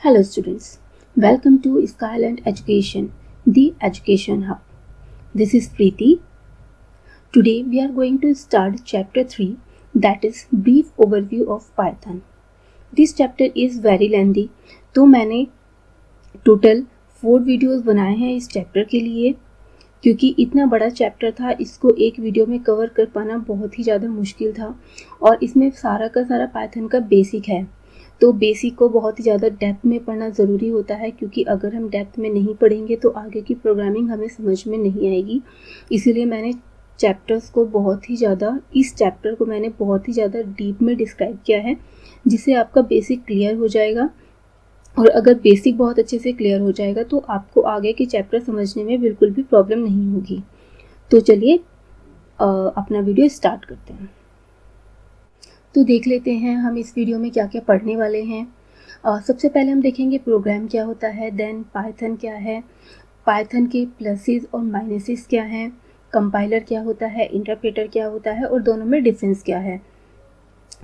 Hello students, welcome to Skyland Education, the Education Hub. This is Preeti. Today we are going to start chapter 3, that is brief overview of Python. This chapter is very lengthy, तो मैंने total 4 videos बनाए हैं इस chapter के लिए, क्योंकि इतना बड़ा चैप्टर था, इसको एक वीडियो में कवर कर पाना बहुत ही ज़्यादा मुश्किल था और इसमें सारा का सारा पाइथन का बेसिक है। तो बेसिक को बहुत ही ज़्यादा डेप्थ में पढ़ना ज़रूरी होता है, क्योंकि अगर हम डेप्थ में नहीं पढ़ेंगे तो आगे की प्रोग्रामिंग हमें समझ में नहीं आएगी। इसीलिए मैंने चैप्टर को बहुत ही ज़्यादा डीप में डिस्क्राइब किया है, जिससे आपका बेसिक क्लियर हो जाएगा। और अगर बेसिक बहुत अच्छे से क्लियर हो जाएगा तो आपको आगे के चैप्टर समझने में बिल्कुल भी प्रॉब्लम नहीं होगी। तो चलिए अपना वीडियो स्टार्ट करते हैं। तो देख लेते हैं हम इस वीडियो में क्या क्या पढ़ने वाले हैं। सबसे पहले हम देखेंगे प्रोग्राम क्या होता है, देन पाइथन क्या है, पाइथन के प्लसेस और माइनसेस क्या हैं, कंपाइलर क्या होता है, इंटरप्रेटर क्या होता है और दोनों में डिफरेंस क्या है।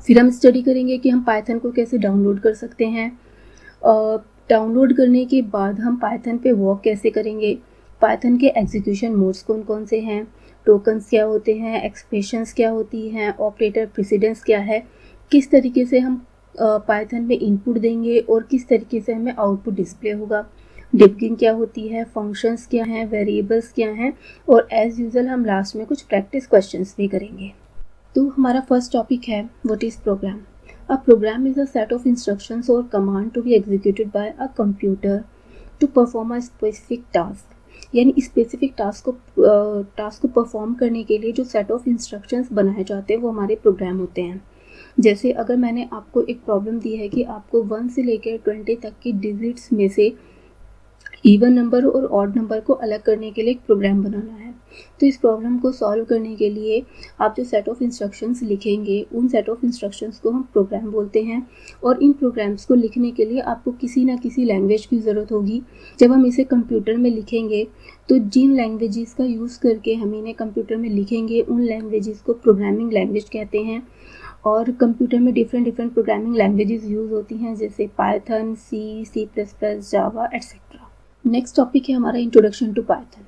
फिर हम स्टडी करेंगे कि हम पाइथन को कैसे डाउनलोड कर सकते हैं। डाउनलोड करने के बाद हम पाइथन पे वर्क कैसे करेंगे, पाइथन के एग्जीक्यूशन मोड्स कौन कौन से हैं, टोकन्स क्या होते हैं, एक्सप्रेशंस क्या होती हैं, ऑपरेटर प्रेसिडेंस क्या है, किस तरीके से हम पाइथन में इनपुट देंगे और किस तरीके से हमें आउटपुट डिस्प्ले होगा, डिबगिंग क्या होती है, फंक्शंस क्या हैं, वेरिएबल्स क्या हैं, और एज यूजुअल हम लास्ट में कुछ प्रैक्टिस क्वेश्चंस भी करेंगे। तो हमारा फर्स्ट टॉपिक है what is programme. A program is a set of instructions or command to be executed by a computer to perform a specific task. यानी स्पेसिफिक टास्क को परफॉर्म करने के लिए जो सेट ऑफ इंस्ट्रक्शंस बनाए जाते हैं वो हमारे प्रोग्राम होते हैं। जैसे अगर मैंने आपको एक प्रॉब्लम दी है कि आपको 1 से लेकर 20 तक की डिजिट्स में से इवन नंबर और ऑड नंबर को अलग करने के लिए एक प्रोग्राम बनाना है, तो इस प्रॉब्लम को सॉल्व करने के लिए आप जो सेट ऑफ इंस्ट्रक्शंस लिखेंगे उन सेट ऑफ इंस्ट्रक्शंस को हम प्रोग्राम बोलते हैं। और इन प्रोग्राम्स को लिखने के लिए आपको किसी ना किसी लैंग्वेज की ज़रूरत होगी। जब हम इसे कंप्यूटर में लिखेंगे तो जिन लैंग्वेजेस का यूज़ करके हम इन्हें कंप्यूटर में लिखेंगे उन लैंग्वेजेस को प्रोग्रामिंग लैंग्वेज कहते हैं। और कंप्यूटर में डिफरेंट प्रोग्रामिंग लैंग्वेजेस यूज़ होती हैं, जैसे पाइथन, सी प्लस प्लस, जावा एट्सेट्रा। नेक्स्ट टॉपिक है हमारा इंट्रोडक्शन टू पाइथन।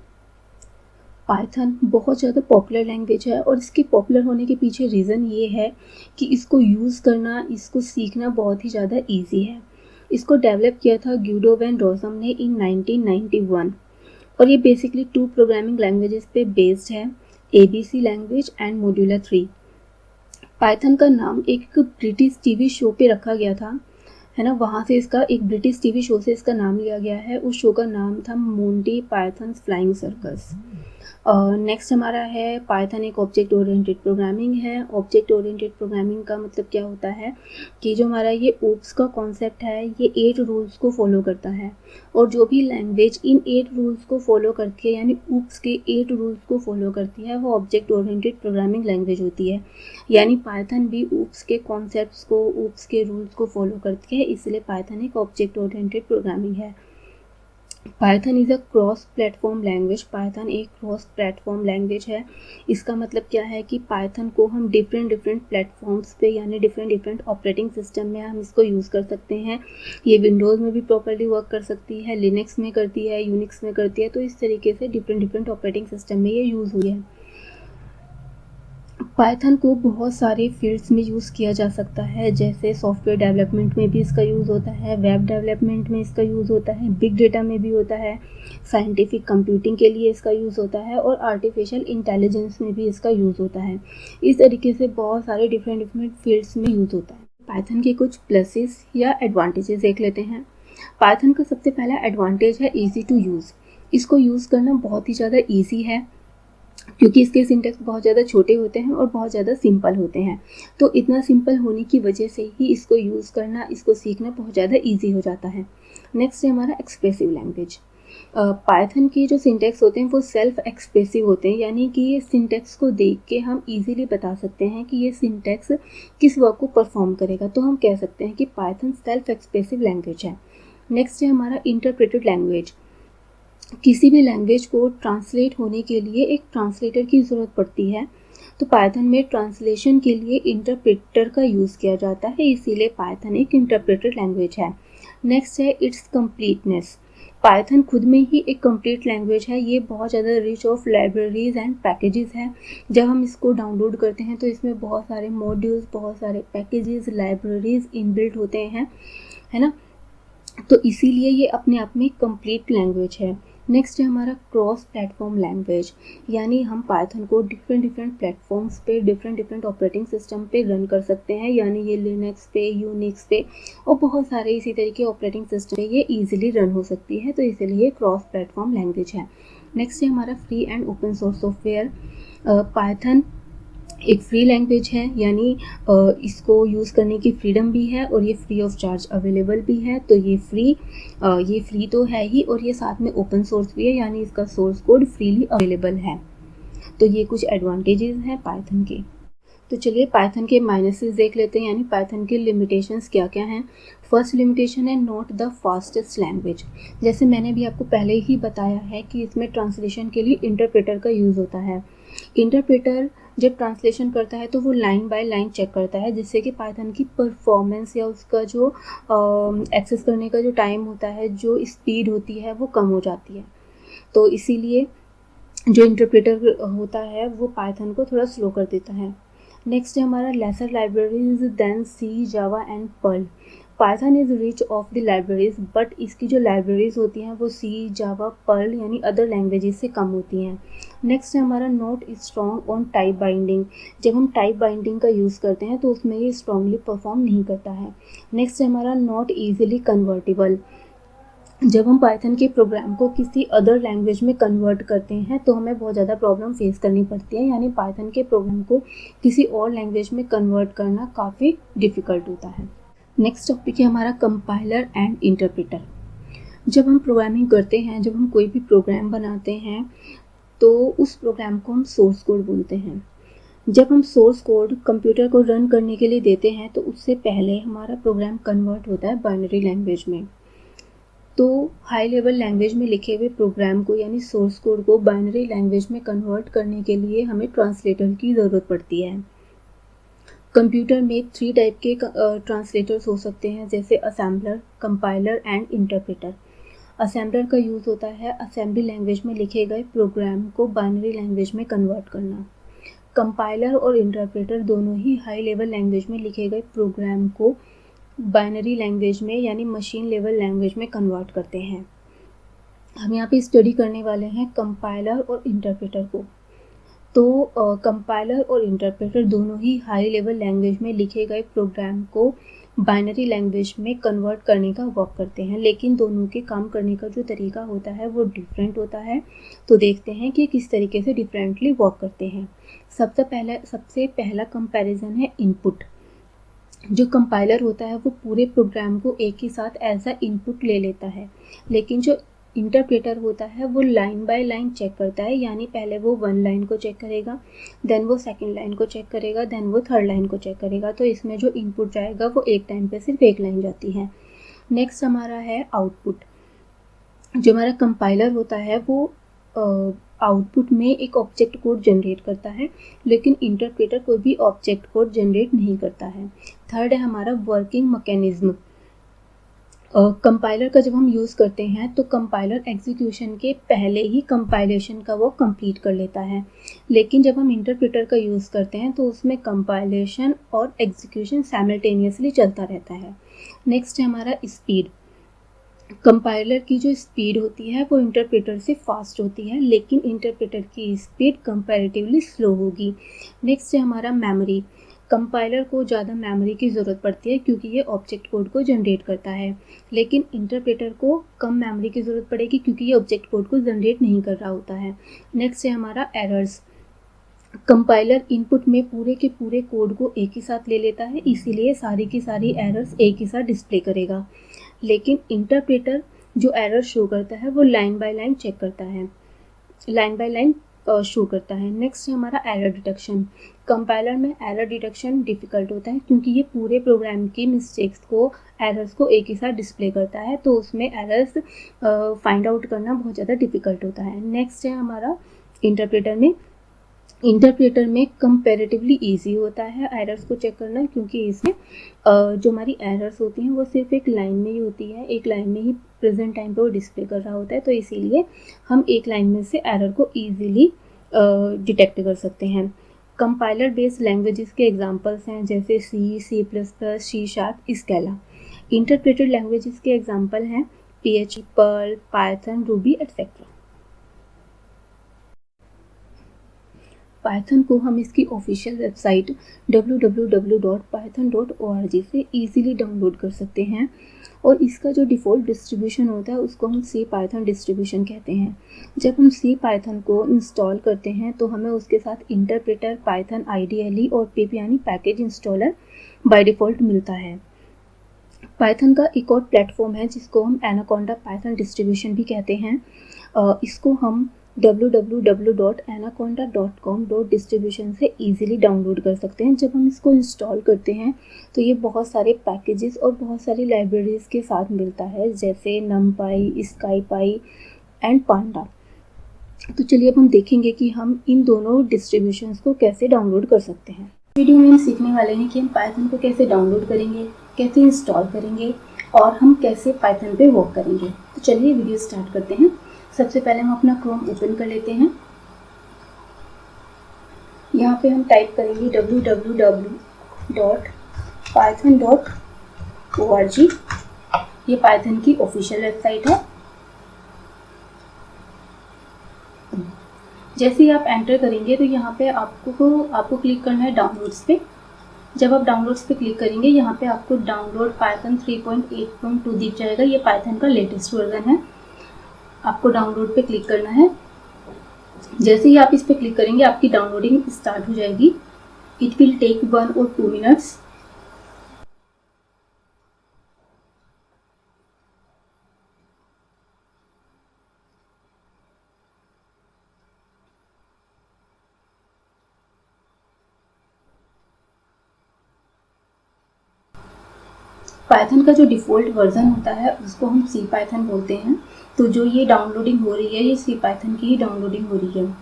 पाइथन बहुत ज़्यादा पॉपुलर लैंग्वेज है और इसके पॉपुलर होने के पीछे रीज़न ये है कि इसको यूज़ करना, इसको सीखना बहुत ही ज़्यादा इजी है। इसको डेवलप किया था ग्यूडो वैन रोसम ने इन 1991 और ये बेसिकली 2 प्रोग्रामिंग लैंग्वेजेस पे बेस्ड है, ABC language and modular 3। Python का नाम एक ब्रिटिश टीवी शो पे रखा गया था, है ना, वहाँ से इसका एक ब्रिटिश टीवी शो से इसका नाम लिया गया है। उस शो का नाम था Monty pythons flying circus. Next हमारा है पाइथन एक ऑब्जेक्ट ओरिएंटेड प्रोग्रामिंग है। ऑब्जेक्ट ओरिएंटेड प्रोग्रामिंग का मतलब क्या होता है कि जो हमारा ये ओप्स का कॉन्सेप्ट है ये 8 रूल्स को फॉलो करता है, और जो भी लैंग्वेज इन 8 रूल्स को फॉलो करती है, यानी ओप्स के 8 रूल्स को फॉलो करती है, वो ऑब्जेक्ट ओरिएंटेड प्रोग्रामिंग लैंग्वेज होती है। यानी पाइथन भी ओप्स के कॉन्सेप्ट्स को, ओप्स के रूल्स को फॉलो करती है, इसलिए पाइथन एक ऑब्जेक्ट ओरिएंटेड प्रोग्रामिंग है। Python is a cross platform language. Python एक क्रॉस प्लेटफॉर्म लैंग्वेज है। इसका मतलब क्या है कि पाइथन को हम डिफरेंट प्लेटफॉर्म्स पे, यानी डिफरेंट ऑपरेटिंग सिस्टम में हम इसको यूज़ कर सकते हैं। ये विंडोज़ में भी प्रॉपर्ली वर्क कर सकती है, लिनक्स में करती है, यूनिक्स में करती है, तो इस तरीके से डिफरेंट ऑपरेटिंग सिस्टम में ये यूज़ हुई है। पाइथन को बहुत सारे फील्ड्स में यूज़ किया जा सकता है, जैसे सॉफ्टवेयर डेवलपमेंट में भी इसका यूज़ होता है, वेब डेवलपमेंट में इसका यूज़ होता है, बिग डेटा में भी होता है, साइंटिफिक कंप्यूटिंग के लिए इसका यूज़ होता है और आर्टिफिशियल इंटेलिजेंस में भी इसका यूज़ होता है। इस तरीके से बहुत सारे डिफरेंट फील्ड्स में यूज़ होता है। पाइथन के कुछ प्लसेस या एडवांटेजेस देख लेते हैं। पाइथन का सबसे पहला एडवांटेज है ईजी टू यूज़। इसको यूज़ करना बहुत ही ज़्यादा ईजी है, क्योंकि इसके सिंटैक्स बहुत ज़्यादा छोटे होते हैं और बहुत ज़्यादा सिंपल होते हैं। तो इतना सिंपल होने की वजह से ही इसको यूज़ करना, इसको सीखना बहुत ज़्यादा इजी हो जाता है। नेक्स्ट है हमारा एक्सप्रेसिव लैंग्वेज। पाइथन के जो सिंटैक्स होते हैं वो सेल्फ एक्सप्रेसिव होते हैं, यानी कि ये सिंटैक्स को देख के हम इजीली बता सकते हैं कि ये सिंटैक्स किस वर्क को परफॉर्म करेगा। तो हम कह सकते हैं कि पाइथन सेल्फ एक्सप्रेसिव लैंग्वेज है। नेक्स्ट है हमारा इंटरप्रेटेड लैंग्वेज। किसी भी लैंग्वेज को ट्रांसलेट होने के लिए एक ट्रांसलेटर की ज़रूरत पड़ती है, तो पाइथन में ट्रांसलेशन के लिए इंटरप्रेटर का यूज़ किया जाता है, इसीलिए पाइथन एक इंटरप्रेटेड लैंग्वेज है। नेक्स्ट है इट्स कंप्लीटनेस। पाइथन खुद में ही एक कंप्लीट लैंग्वेज है, ये बहुत ज़्यादा rich of libraries and packages है। जब हम इसको डाउनलोड करते हैं तो इसमें बहुत सारे मॉड्यूल्स, बहुत सारे पैकेजेस, लाइब्रेरीज इनबिल्ट होते हैं, है ना। तो इसीलिए ये अपने आप में कंप्लीट लैंग्वेज है। नेक्स्ट है हमारा क्रॉस प्लेटफॉर्म लैंग्वेज, यानी हम पाइथन को डिफरेंट प्लेटफॉर्म्स पे, डिफरेंट ऑपरेटिंग सिस्टम पे रन कर सकते हैं, यानी ये लिनक्स पे, यूनिक्स पे और बहुत सारे इसी तरीके ऑपरेटिंग सिस्टम पे ये ईजिली रन हो सकती है, तो इसीलिए क्रॉस प्लेटफॉर्म लैंग्वेज है। नेक्स्ट है हमारा free and open source software. Python एक फ्री लैंग्वेज है, यानी इसको यूज़ करने की फ्रीडम भी है और ये फ्री ऑफ चार्ज अवेलेबल भी है। तो ये फ्री तो है ही, और ये साथ में ओपन सोर्स भी है, यानी इसका सोर्स कोड फ्रीली अवेलेबल है। तो ये कुछ एडवांटेजेस हैं पाइथन के। तो चलिए पाइथन के माइनसेस देख लेते हैं, यानी पाइथन के लिमिटेशंस क्या क्या हैं। फर्स्ट लिमिटेशन है नॉट द फास्टेस्ट लैंग्वेज। जैसे मैंने भी आपको पहले ही बताया है कि इसमें ट्रांसलेशन के लिए इंटरप्रेटर का यूज़ होता है। इंटरप्रेटर जब ट्रांसलेशन करता है तो वो लाइन बाय लाइन चेक करता है, जिससे कि पाइथन की परफॉर्मेंस या उसका जो एक्सेस करने का जो टाइम होता है, जो स्पीड होती है, वो कम हो जाती है। तो इसीलिए जो इंटरप्रेटर होता है वो पाइथन को थोड़ा स्लो कर देता है। नेक्स्ट है हमारा lesser libraries than C, Java and Perl. Python is rich of the libraries, but इसकी जो लाइब्रेरीज होती हैं वो सी, जावा, पर्ल यानी अदर लैंग्वेजेस से कम होती हैं। नेक्स्ट है हमारा not strong on type binding. जब हम टाइप बाइंडिंग का यूज़ करते हैं तो उसमें ये स्ट्रॉन्गली परफॉर्म नहीं करता है। नेक्स्ट है हमारा नॉट ईजिली कन्वर्टेबल। जब हम पाइथन के प्रोग्राम को किसी अदर लैंग्वेज में कन्वर्ट करते हैं तो हमें बहुत ज़्यादा प्रॉब्लम फेस करनी पड़ती है, यानी पाइथन के प्रोग्राम को किसी और लैंग्वेज में कन्वर्ट करना काफ़ी डिफ़िकल्ट होता है। नेक्स्ट टॉपिक है हमारा कंपाइलर एंड इंटरप्रेटर। जब हम प्रोग्रामिंग करते हैं, जब हम कोई भी प्रोग्राम बनाते हैं तो उस प्रोग्राम को हम सोर्स कोड बोलते हैं। जब हम सोर्स कोड कंप्यूटर को रन करने के लिए देते हैं तो उससे पहले हमारा प्रोग्राम कन्वर्ट होता है बाइनरी लैंग्वेज में। तो हाई लेवल लैंग्वेज में लिखे हुए प्रोग्राम को, यानी सोर्स कोड को बाइनरी लैंग्वेज में कन्वर्ट करने के लिए हमें ट्रांसलेटर की ज़रूरत पड़ती है। कंप्यूटर में 3 टाइप के ट्रांसलेटर्स हो सकते हैं, जैसे assembler, compiler and interpreter. Assembler का यूज़ होता है असेंबली लैंग्वेज में लिखे गए प्रोग्राम को बाइनरी लैंग्वेज में कन्वर्ट करना। कंपाइलर और इंटरप्रेटर दोनों ही हाई लेवल लैंग्वेज में लिखे गए प्रोग्राम को बाइनरी लैंग्वेज में, यानी मशीन लेवल लैंग्वेज में कन्वर्ट करते हैं। हम यहाँ पे स्टडी करने वाले हैं कंपाइलर और इंटरप्रेटर को। तो कंपाइलर और इंटरप्रेटर दोनों ही हाई लेवल लैंग्वेज में लिखे गए प्रोग्राम को बाइनरी लैंग्वेज में कन्वर्ट करने का वर्क करते हैं, लेकिन दोनों के काम करने का जो तरीका होता है वो डिफरेंट होता है। तो देखते हैं कि किस तरीके से डिफरेंटली वर्क करते हैं। सबसे पहला कंपैरिजन है इनपुट। जो कंपाइलर होता है वो पूरे प्रोग्राम को एक ही साथ एज अ इनपुट ले लेता है, लेकिन जो इंटरप्रेटर होता है वो लाइन बाय लाइन चेक करता है, यानी पहले वो 1 लाइन को चेक करेगा, देन वो 2nd लाइन को चेक करेगा, देन वो 3rd लाइन को चेक करेगा। तो इसमें जो इनपुट जाएगा वो एक टाइम पे सिर्फ एक लाइन जाती है। नेक्स्ट हमारा है आउटपुट। जो हमारा कंपाइलर होता है वो आउटपुट में एक ऑब्जेक्ट कोड जनरेट करता है, लेकिन इंटरप्रेटर कोई भी ऑब्जेक्ट कोड जनरेट नहीं करता है। थर्ड है हमारा वर्किंग मैकेनिज्म। कंपाइलर का जब हम यूज़ करते हैं तो कंपाइलर एग्जीक्यूशन के पहले ही कंपाइलेशन का वो कंप्लीट कर लेता है, लेकिन जब हम इंटरप्रेटर का यूज़ करते हैं तो उसमें कंपाइलेशन और एग्जीक्यूशन साइमल्टेनियसली चलता रहता है। नेक्स्ट है हमारा स्पीड। कंपाइलर की जो स्पीड होती है वो इंटरप्रेटर से फास्ट होती है, लेकिन इंटरप्रेटर की स्पीड कंपैरेटिवली स्लो होगी। नेक्स्ट है हमारा मेमोरी। कंपाइलर को ज़्यादा मेमोरी की ज़रूरत पड़ती है क्योंकि ये ऑब्जेक्ट कोड को जनरेट करता है, लेकिन इंटरप्रेटर को कम मेमोरी की ज़रूरत पड़ेगी क्योंकि ये ऑब्जेक्ट कोड को जनरेट नहीं कर रहा होता है। नेक्स्ट है हमारा एरर्स। कंपाइलर इनपुट में पूरे के पूरे कोड को एक ही साथ ले लेता है, इसीलिए सारी की सारी एरर्स एक ही साथ डिस्प्ले करेगा, लेकिन इंटरप्रेटर जो एरर शो करता है वो लाइन बाय लाइन चेक करता है, लाइन बाय लाइन शो करता है। नेक्स्ट है हमारा एरर डिटेक्शन। कंपाइलर में एरर डिटेक्शन डिफ़िकल्ट होता है क्योंकि ये पूरे प्रोग्राम की मिस्टेक्स को, एरर्स को एक ही साथ डिस्प्ले करता है, तो उसमें एरर्स फाइंड आउट करना बहुत ज़्यादा डिफ़िकल्ट होता है। नेक्स्ट है हमारा इंटरप्रेटर में इंटरप्रेटर में कंपैरेटिवली इजी होता है एरर्स को चेक करना, क्योंकि इसमें जो हमारी एरर्स होती हैं वो सिर्फ एक लाइन में ही होती है, एक लाइन में ही प्रेजेंट टाइम पे वो डिस्प्ले कर रहा होता है, तो इसीलिए हम एक लाइन में से एरर को ईजिली डिटेक्ट कर सकते हैं। कंपाइलर बेस्ड लैंग्वेजेस के एग्जांपल्स हैं जैसे C, C plus plus, C sharp, Scala. Interpreted languages के एग्जांपल हैं PHP, Perl, Python, Ruby etcetera. Python को हम इसकी ऑफिशियल वेबसाइट www.python.org से इजीली डाउनलोड कर सकते हैं, और इसका जो डिफ़ॉल्ट डिस्ट्रीब्यूशन होता है उसको हम सी पाइथन डिस्ट्रीब्यूशन कहते हैं। जब हम सी पाइथन को इंस्टॉल करते हैं तो हमें उसके साथ इंटरप्रेटर, पाइथन IDLE और पिप यानी पैकेज इंस्टॉलर बाय डिफ़ॉल्ट मिलता है। पाइथन का एक और प्लेटफॉर्म है जिसको हम एनाकोंडा पाइथन डिस्ट्रीब्यूशन भी कहते हैं। इसको हम www.anaconda.com.distribution से इजीली डाउनलोड कर सकते हैं। जब हम इसको इंस्टॉल करते हैं तो ये बहुत सारे पैकेजेस और बहुत सारी लाइब्रेरीज़ के साथ मिलता है, जैसे numpy, scipy एंड पांडा। तो चलिए अब हम देखेंगे कि हम इन दोनों डिस्ट्रीब्यूशंस को कैसे डाउनलोड कर सकते हैं। वीडियो में हम सीखने वाले हैं कि हम पाइथन को कैसे डाउनलोड करेंगे, कैसे इंस्टॉल करेंगे और हम कैसे पाइथन पे वर्क करेंगे। तो चलिए वीडियो स्टार्ट करते हैं। सबसे पहले हम अपना क्रोम ओपन कर लेते हैं। यहाँ पे हम टाइप करेंगे www.python.org। ये पाइथन की ऑफिशियल वेबसाइट है। जैसे ही आप एंटर करेंगे तो यहाँ पे आपको क्लिक करना है डाउनलोड्स पे। जब आप डाउनलोड्स पे क्लिक करेंगे यहाँ पे आपको डाउनलोड पाइथन 3.8.2 दिख जाएगा। ये पाइथन का लेटेस्ट वर्जन है। आपको डाउनलोड पे क्लिक करना है। जैसे ही आप इस पे क्लिक करेंगे आपकी डाउनलोडिंग स्टार्ट हो जाएगी। It will take 1 or 2 minutes। Python का जो डिफ़ॉल्ट वर्जन होता है उसको हम सी पाइथन बोलते हैं। तो जो ये डाउनलोडिंग हो रही है ये सी पाइथन की ही डाउनलोडिंग हो रही है।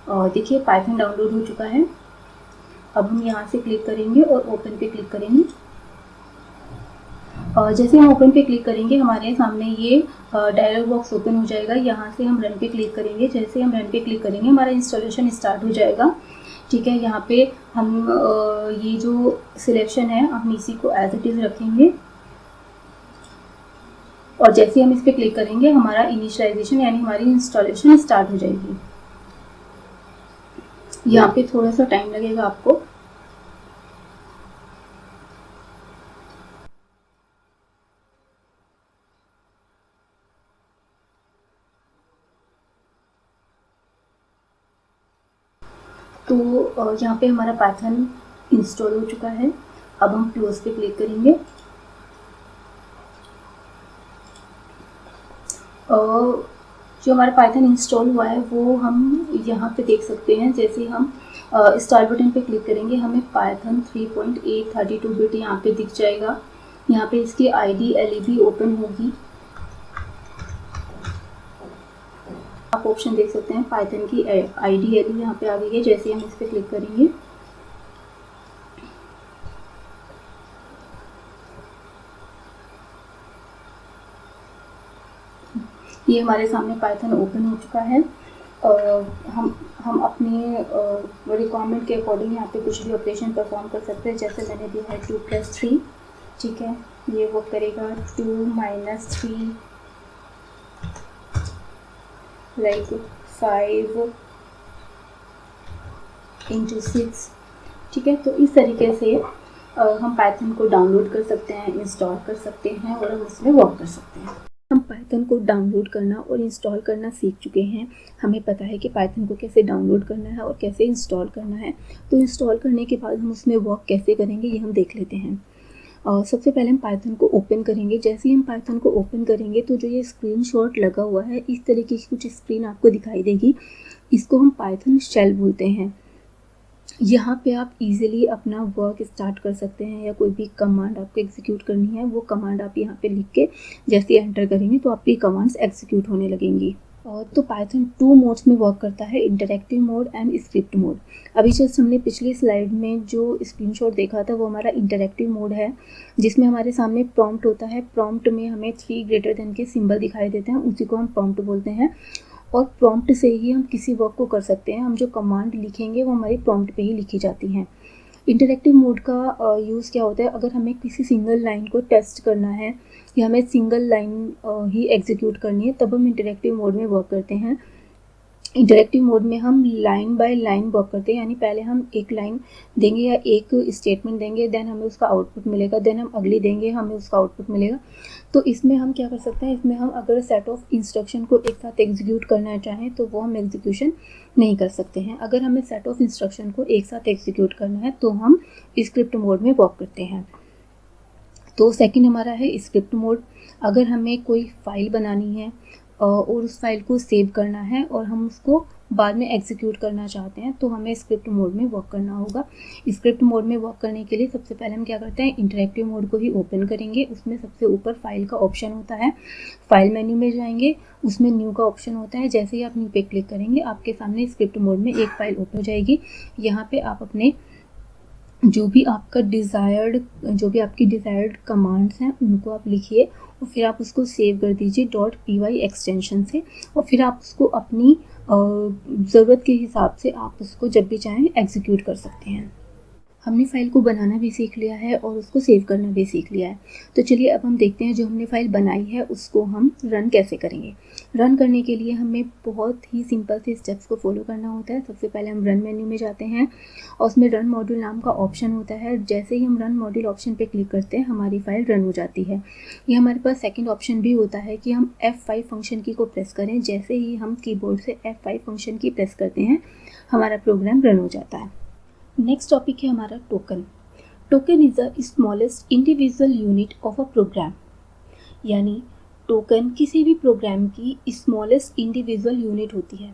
और देखिए पाइथन डाउनलोड हो चुका है। अब हम यहाँ से क्लिक करेंगे और ओपन पे क्लिक करेंगे। और जैसे हम ओपन पे क्लिक करेंगे हमारे सामने ये डायलॉग बॉक्स ओपन हो जाएगा। यहाँ से हम रन पे क्लिक करेंगे। जैसे हम रन पे क्लिक करेंगे हमारा इंस्टॉलेशन स्टार्ट हो जाएगा। ठीक है, यहाँ पे हम ये जो सिलेक्शन है हम इसी को एज इट इज़ रखेंगे, और जैसे हम इस पर क्लिक करेंगे हमारा इनिशियलाइजेशन यानी हमारी इंस्टॉलेशन स्टार्ट हो जाएगी। यहाँ पे थोड़ा सा टाइम लगेगा आपको। तो यहाँ पे हमारा पाइथन इंस्टॉल हो चुका है। अब हम क्लोज पे क्लिक करेंगे। जो हमारा पाइथन इंस्टॉल हुआ है वो हम यहाँ पे देख सकते हैं। जैसे हम स्टार्ट बटन पे क्लिक करेंगे हमें पाइथन 3.8 32 बिट यहाँ पे दिख जाएगा। यहाँ पे इसकी IDLE भी ओपन होगी। आप ऑप्शन देख सकते हैं पाइथन की IDLE यहाँ पे आ गई है। जैसे हम इस पर क्लिक करेंगे ये हमारे सामने पाइथन ओपन हो चुका है। हम अपने रिक्वायरमेंट के अकॉर्डिंग यहाँ पे कुछ भी ऑपरेशन परफॉर्म कर सकते हैं। जैसे मैंने दिया है 2 + 3। ठीक है, ये वो करेगा 2 - 3 लाइक 5 × 6। ठीक है, तो इस तरीके से हम पाइथन को डाउनलोड कर सकते हैं, इंस्टॉल कर सकते हैं और हम उसमें वर्क कर सकते हैं। हम पाइथन को डाउनलोड करना और इंस्टॉल करना सीख चुके हैं। हमें पता है कि पाइथन को कैसे डाउनलोड करना है और कैसे इंस्टॉल करना है। तो इंस्टॉल करने के बाद हम उसमें वर्क कैसे करेंगे ये हम देख लेते हैं। सबसे पहले हम पाइथन को ओपन करेंगे। जैसे ही हम पाइथन को ओपन करेंगे तो जो ये स्क्रीनशॉट लगा हुआ है इस तरीके की कुछ स्क्रीन आपको दिखाई देगी। इसको हम पाइथन शेल बोलते हैं। यहाँ पे आप इजीली अपना वर्क स्टार्ट कर सकते हैं, या कोई भी कमांड आपको एग्जीक्यूट करनी है वो कमांड आप यहाँ पे लिख के जैसे एंटर करेंगे तो आपकी कमांड्स एग्जीक्यूट होने लगेंगी। तो पाइथन 2 मोड्स में वर्क करता है, interactive mode and script mode. अभी जस्ट हमने पिछली स्लाइड में जो स्क्रीनशॉट देखा था वो हमारा इंटरैक्टिव मोड है, जिसमें हमारे सामने प्रॉम्प्ट होता है। प्रॉम्प्ट में हमें 3 के सिंबल दिखाई देते हैं, उसी को हम प्रॉम्प्ट बोलते हैं। और प्रॉम्प्ट से ही हम किसी वर्क को कर सकते हैं। हम जो कमांड लिखेंगे वो हमारी प्रॉम्प्ट पे ही लिखी जाती हैं। इंटरैक्टिव मोड का यूज़ क्या होता है, अगर हमें किसी सिंगल लाइन को टेस्ट करना है या हमें सिंगल लाइन ही एग्जीक्यूट करनी है, तब हम इंटरैक्टिव मोड में वर्क करते हैं। इंटरैक्टिव मोड में हम लाइन बाय लाइन वर्क करते हैं, यानी पहले हम एक लाइन देंगे या एक स्टेटमेंट देंगे, देन हमें उसका आउटपुट मिलेगा, देन हम अगली देंगे, हमें उसका आउटपुट मिलेगा। तो इसमें हम क्या कर सकते हैं, इसमें हम अगर सेट ऑफ इंस्ट्रक्शन को एक साथ एग्जीक्यूट करना चाहें तो वो हम एग्जीक्यूशन नहीं कर सकते हैं। अगर हमें सेट ऑफ इंस्ट्रक्शन को एक साथ एग्जीक्यूट करना है तो हम स्क्रिप्ट मोड में वर्क करते हैं। तो सेकंड हमारा है स्क्रिप्ट मोड। अगर हमें कोई फाइल बनानी है और उस फाइल को सेव करना है और हम उसको बाद में एग्जीक्यूट करना चाहते हैं तो हमें स्क्रिप्ट मोड में वर्क करना होगा। स्क्रिप्ट मोड में वर्क करने के लिए सबसे पहले हम क्या करते हैं, इंटरैक्टिव मोड को ही ओपन करेंगे। उसमें सबसे ऊपर फाइल का ऑप्शन होता है, फाइल मेन्यू में जाएंगे, उसमें न्यू का ऑप्शन होता है। जैसे ही आप न्यू पे क्लिक करेंगे आपके सामने स्क्रिप्ट मोड में एक फाइल ओपन हो जाएगी। यहाँ पे आप अपने जो भी आपकी डिज़ायर्ड कमांड्स हैं उनको आप लिखिए और फिर आप उसको सेव कर दीजिए .py एक्सटेंशन से, और फिर आप उसको अपनी ज़रूरत के हिसाब से आप उसको जब भी चाहें एग्जीक्यूट कर सकते हैं। हमने फ़ाइल को बनाना भी सीख लिया है और उसको सेव करना भी सीख लिया है। तो चलिए अब हम देखते हैं जो हमने फ़ाइल बनाई है उसको हम रन कैसे करेंगे। रन करने के लिए हमें बहुत ही सिंपल से स्टेप्स को फॉलो करना होता है। सबसे पहले हम रन मेन्यू में जाते हैं और उसमें रन मॉड्यूल नाम का ऑप्शन होता है। जैसे ही हम रन मॉड्यूल ऑप्शन पर क्लिक करते हैं हमारी फ़ाइल रन हो जाती है। ये हमारे पास सेकेंड ऑप्शन भी होता है कि हम F5 फंक्शन की को प्रेस करें। जैसे ही हम कीबोर्ड से F5 फंक्शन की प्रेस करते हैं हमारा प्रोग्राम रन हो जाता है। नेक्स्ट टॉपिक है हमारा token. Token is the smallest individual unit of a program, यानी टोकन किसी भी प्रोग्राम की स्मॉलेस्ट इंडिविजुअल यूनिट होती है।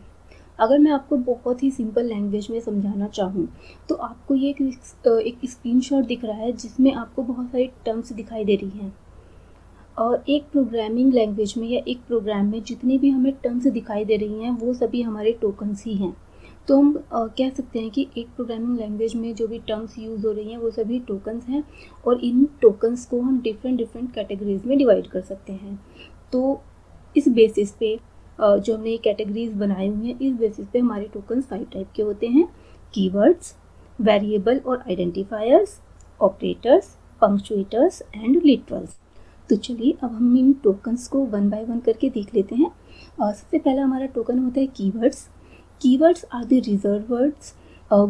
अगर मैं आपको बहुत ही सिंपल लैंग्वेज में समझाना चाहूँ तो आपको ये एक स्क्रीनशॉट दिख रहा है जिसमें आपको बहुत सारी टर्म्स दिखाई दे रही हैं। और एक प्रोग्रामिंग लैंग्वेज में या एक प्रोग्राम में जितनी भी हमें टर्म्स दिखाई दे रही हैं वो सभी हमारे टोकन्स ही हैं। तो हम कह सकते हैं कि एक प्रोग्रामिंग लैंग्वेज में जो भी टर्म्स यूज़ हो रही हैं वो सभी टोकन्स हैं, और इन टोकन्स को हम डिफरेंट कैटेगरीज में डिवाइड कर सकते हैं। तो इस बेसिस पे जो हमने ये कैटेगरीज बनाई हुई हैं, इस बेसिस पे हमारे टोकन्स 5 टाइप के होते हैं: कीवर्ड्स, वेरिएबल और आइडेंटिफायर्स, ऑपरेटर्स, पंक्चुएटर्स एंड लिटरल्स। तो चलिए अब हम इन टोकन्स को वन बाय वन करके देख लेते हैं। सबसे पहला हमारा टोकन होता है keywords. Keywords are the reserved words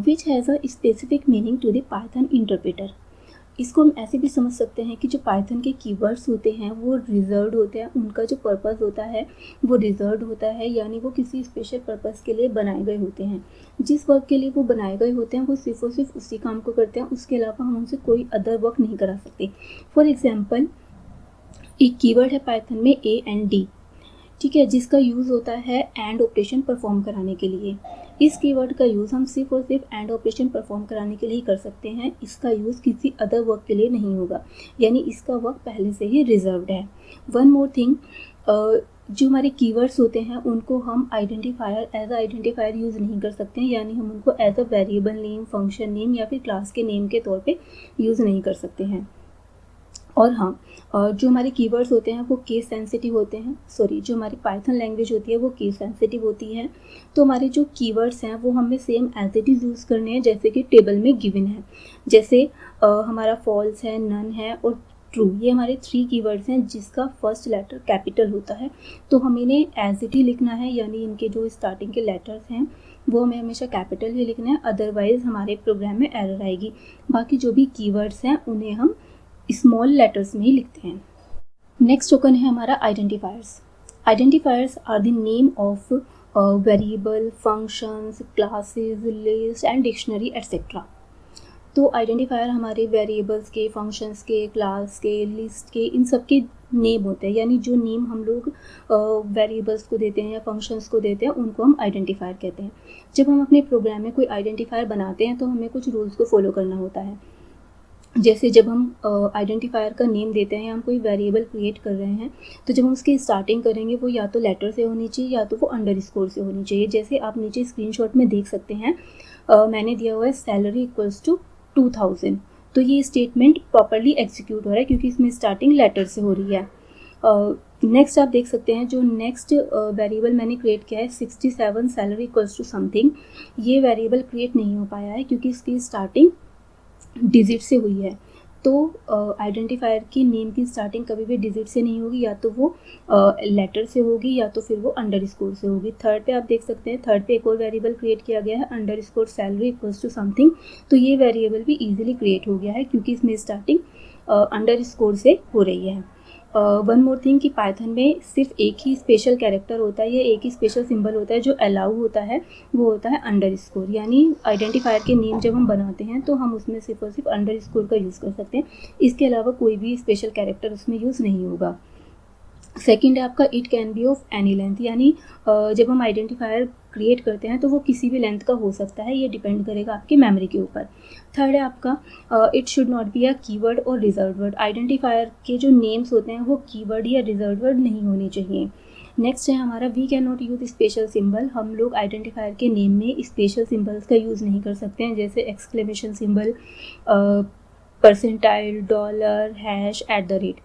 which has a specific meaning to the Python interpreter. इसको हम ऐसे भी समझ सकते हैं कि जो पाइथन के कीवर्ड्स होते हैं वो रिजर्व्ड होते हैं, उनका जो पर्पस होता है वो रिजर्व्ड होता है, यानी वो किसी स्पेशल पर्पस के लिए बनाए गए होते हैं। जिस वर्क के लिए वो बनाए गए होते हैं वो सिर्फ और सिर्फ उसी काम को करते हैं, उसके अलावा हम उनसे कोई अदर वर्क नहीं करा सकते। फॉर एग्जाम्पल, एक कीवर्ड है पाइथन में AND, ठीक है, जिसका यूज़ होता है एंड ऑपरेशन परफॉर्म कराने के लिए। इस कीवर्ड का यूज़ हम सिर्फ और सिर्फ एंड ऑपरेशन परफॉर्म कराने के लिए ही कर सकते हैं, इसका यूज़ किसी अदर वर्क के लिए नहीं होगा, यानी इसका वर्क पहले से ही रिजर्व्ड है। वन मोर थिंग, जो हमारे कीवर्ड्स होते हैं उनको हम एज आइडेंटिफायर यूज़ नहीं कर सकते हैं, यानी हम उनको as a variable name, function name या फिर क्लास के नेम के तौर पे यूज़ नहीं कर सकते हैं। और हाँ, जो हमारे कीवर्ड्स होते हैं वो केस सेंसिटिव होते हैं, जो हमारी पाइथन लैंग्वेज होती है वो केस सेंसिटिव होती है। तो हमारे जो कीवर्ड्स हैं वो हमें same as it is use करने हैं जैसे कि टेबल में गिवन है। जैसे हमारा फॉल्स है, नन है और ट्रू, ये हमारे 3 कीवर्ड्स हैं जिसका फर्स्ट लेटर कैपिटल होता है। तो हमें इन्हें एज इट ही लिखना है, यानी इनके जो स्टार्टिंग के लेटर्स हैं वो हमें हमेशा कैपिटल ही लिखना है, अदरवाइज़ हमारे प्रोग्राम में एरर आएगी। बाकी जो भी कीवर्ड्स हैं उन्हें हम स्मॉल लेटर्स में ही लिखते हैं। नेक्स्ट टोकन है हमारा identifiers. Identifiers are the name of variable, functions, classes, list and dictionary etcetera. तो आइडेंटिफायर हमारे वेरिएबल्स के, फंक्शंस के, क्लास के, लिस्ट के, इन सब के नेम होते हैं, यानी जो नेम हम लोग वेरिएबल्स को देते हैं या फंक्शंस को देते हैं उनको हम आइडेंटिफायर कहते हैं। जब हम अपने प्रोग्राम में कोई आइडेंटिफायर बनाते हैं तो हमें कुछ रूल्स को फॉलो करना होता है। जैसे जब हम आइडेंटिफायर का नेम देते हैं या हम कोई वेरिएबल क्रिएट कर रहे हैं, तो जब हम उसकी स्टार्टिंग करेंगे वो या तो लेटर से होनी चाहिए या तो वो अंडरस्कोर से होनी चाहिए। जैसे आप नीचे स्क्रीनशॉट में देख सकते हैं, मैंने दिया हुआ है सैलरी इक्वल्स टू 2000, तो ये स्टेटमेंट प्रॉपरली एग्जीक्यूट हो रहा है क्योंकि इसमें स्टार्टिंग लेटर से हो रही है। नेक्स्ट आप देख सकते हैं, जो नेक्स्ट वेरिएबल मैंने क्रिएट किया है 67 सैलरी इक्वल्स टू समथिंग, ये वेरिएबल क्रिएट नहीं हो पाया है क्योंकि इसकी स्टार्टिंग डिजिट से हुई है। तो आइडेंटिफायर की नेम की स्टार्टिंग कभी भी डिजिट से नहीं होगी, या तो वो लेटर से होगी या तो फिर वो अंडरस्कोर से होगी। थर्ड पे आप देख सकते हैं, थर्ड पे एक और वेरिएबल क्रिएट किया गया है underscore salary equals to something, तो ये वेरिएबल भी इजीली क्रिएट हो गया है क्योंकि इसमें स्टार्टिंग अंडरस्कोर से हो रही है। वन मोर थिंग कि पाइथन में सिर्फ एक ही स्पेशल कैरेक्टर होता है या एक ही स्पेशल सिंबल होता है जो अलाउ होता है, वो होता है अंडरस्कोर। यानी आइडेंटिफायर के नेम जब हम बनाते हैं तो हम उसमें सिर्फ और सिर्फ अंडरस्कोर का यूज़ कर सकते हैं, इसके अलावा कोई भी स्पेशल कैरेक्टर उसमें यूज़ नहीं होगा। सेकेंड है आपका it can be of any length, यानी जब हम आइडेंटिफायर क्रिएट करते हैं तो वो किसी भी लेंथ का हो सकता है, ये डिपेंड करेगा आपकी मेमोरी के ऊपर। थर्ड है आपका it should not be a keyword और रिजर्व वर्ड, आइडेंटिफायर के जो नेम्स होते हैं वो कीवर्ड या रिजर्व वर्ड नहीं होने चाहिए। नेक्स्ट है हमारा we can not use special symbol, हम लोग आइडेंटिफायर के नेम में स्पेशल सिंबल्स का यूज़ नहीं कर सकते हैं, जैसे exclamation symbol, percentile, dollar, hash, at the rate.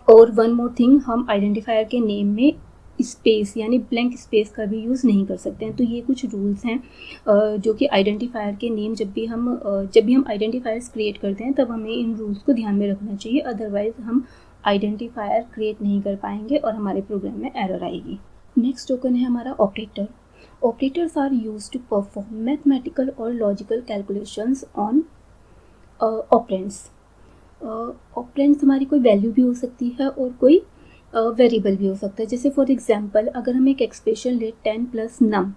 और वन मोर थिंग, हम आइडेंटिफायर के नेम में स्पेस यानी ब्लैंक स्पेस का भी यूज़ नहीं कर सकते हैं। तो ये कुछ रूल्स हैं जो कि आइडेंटिफायर के नेम जब भी हम आइडेंटिफायर्स क्रिएट करते हैं तब हमें इन रूल्स को ध्यान में रखना चाहिए, अदरवाइज हम आइडेंटिफायर क्रिएट नहीं कर पाएंगे और हमारे प्रोग्राम में एरर आएगी। नेक्स्ट टोकन है हमारा operator. Operators are use to perform mathematical और logical calculations on operands. Operands हमारी कोई वैल्यू भी हो सकती है और कोई वेरिएबल भी हो सकता है। जैसे फॉर एग्जांपल अगर हम एक एक्सप्रेशन ले 10 प्लस नम,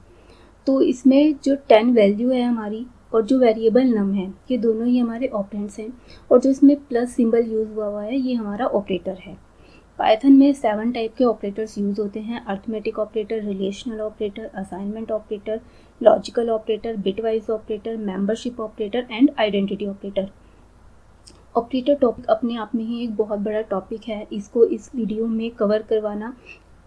तो इसमें जो 10 वैल्यू है हमारी और जो वेरिएबल नम है, ये दोनों ही हमारे ऑपरेंड्स हैं, और जो इसमें प्लस सिंबल यूज़ हुआ है ये हमारा ऑपरेटर है। पाइथन में 7 टाइप के ऑपरेटर्स यूज़ होते हैं: arithmetic operator, relational operator, assignment operator, logical operator, bitwise operator, membership operator and identity operator. Operator topic अपने आप में ही एक बहुत बड़ा टॉपिक है, इसको इस वीडियो में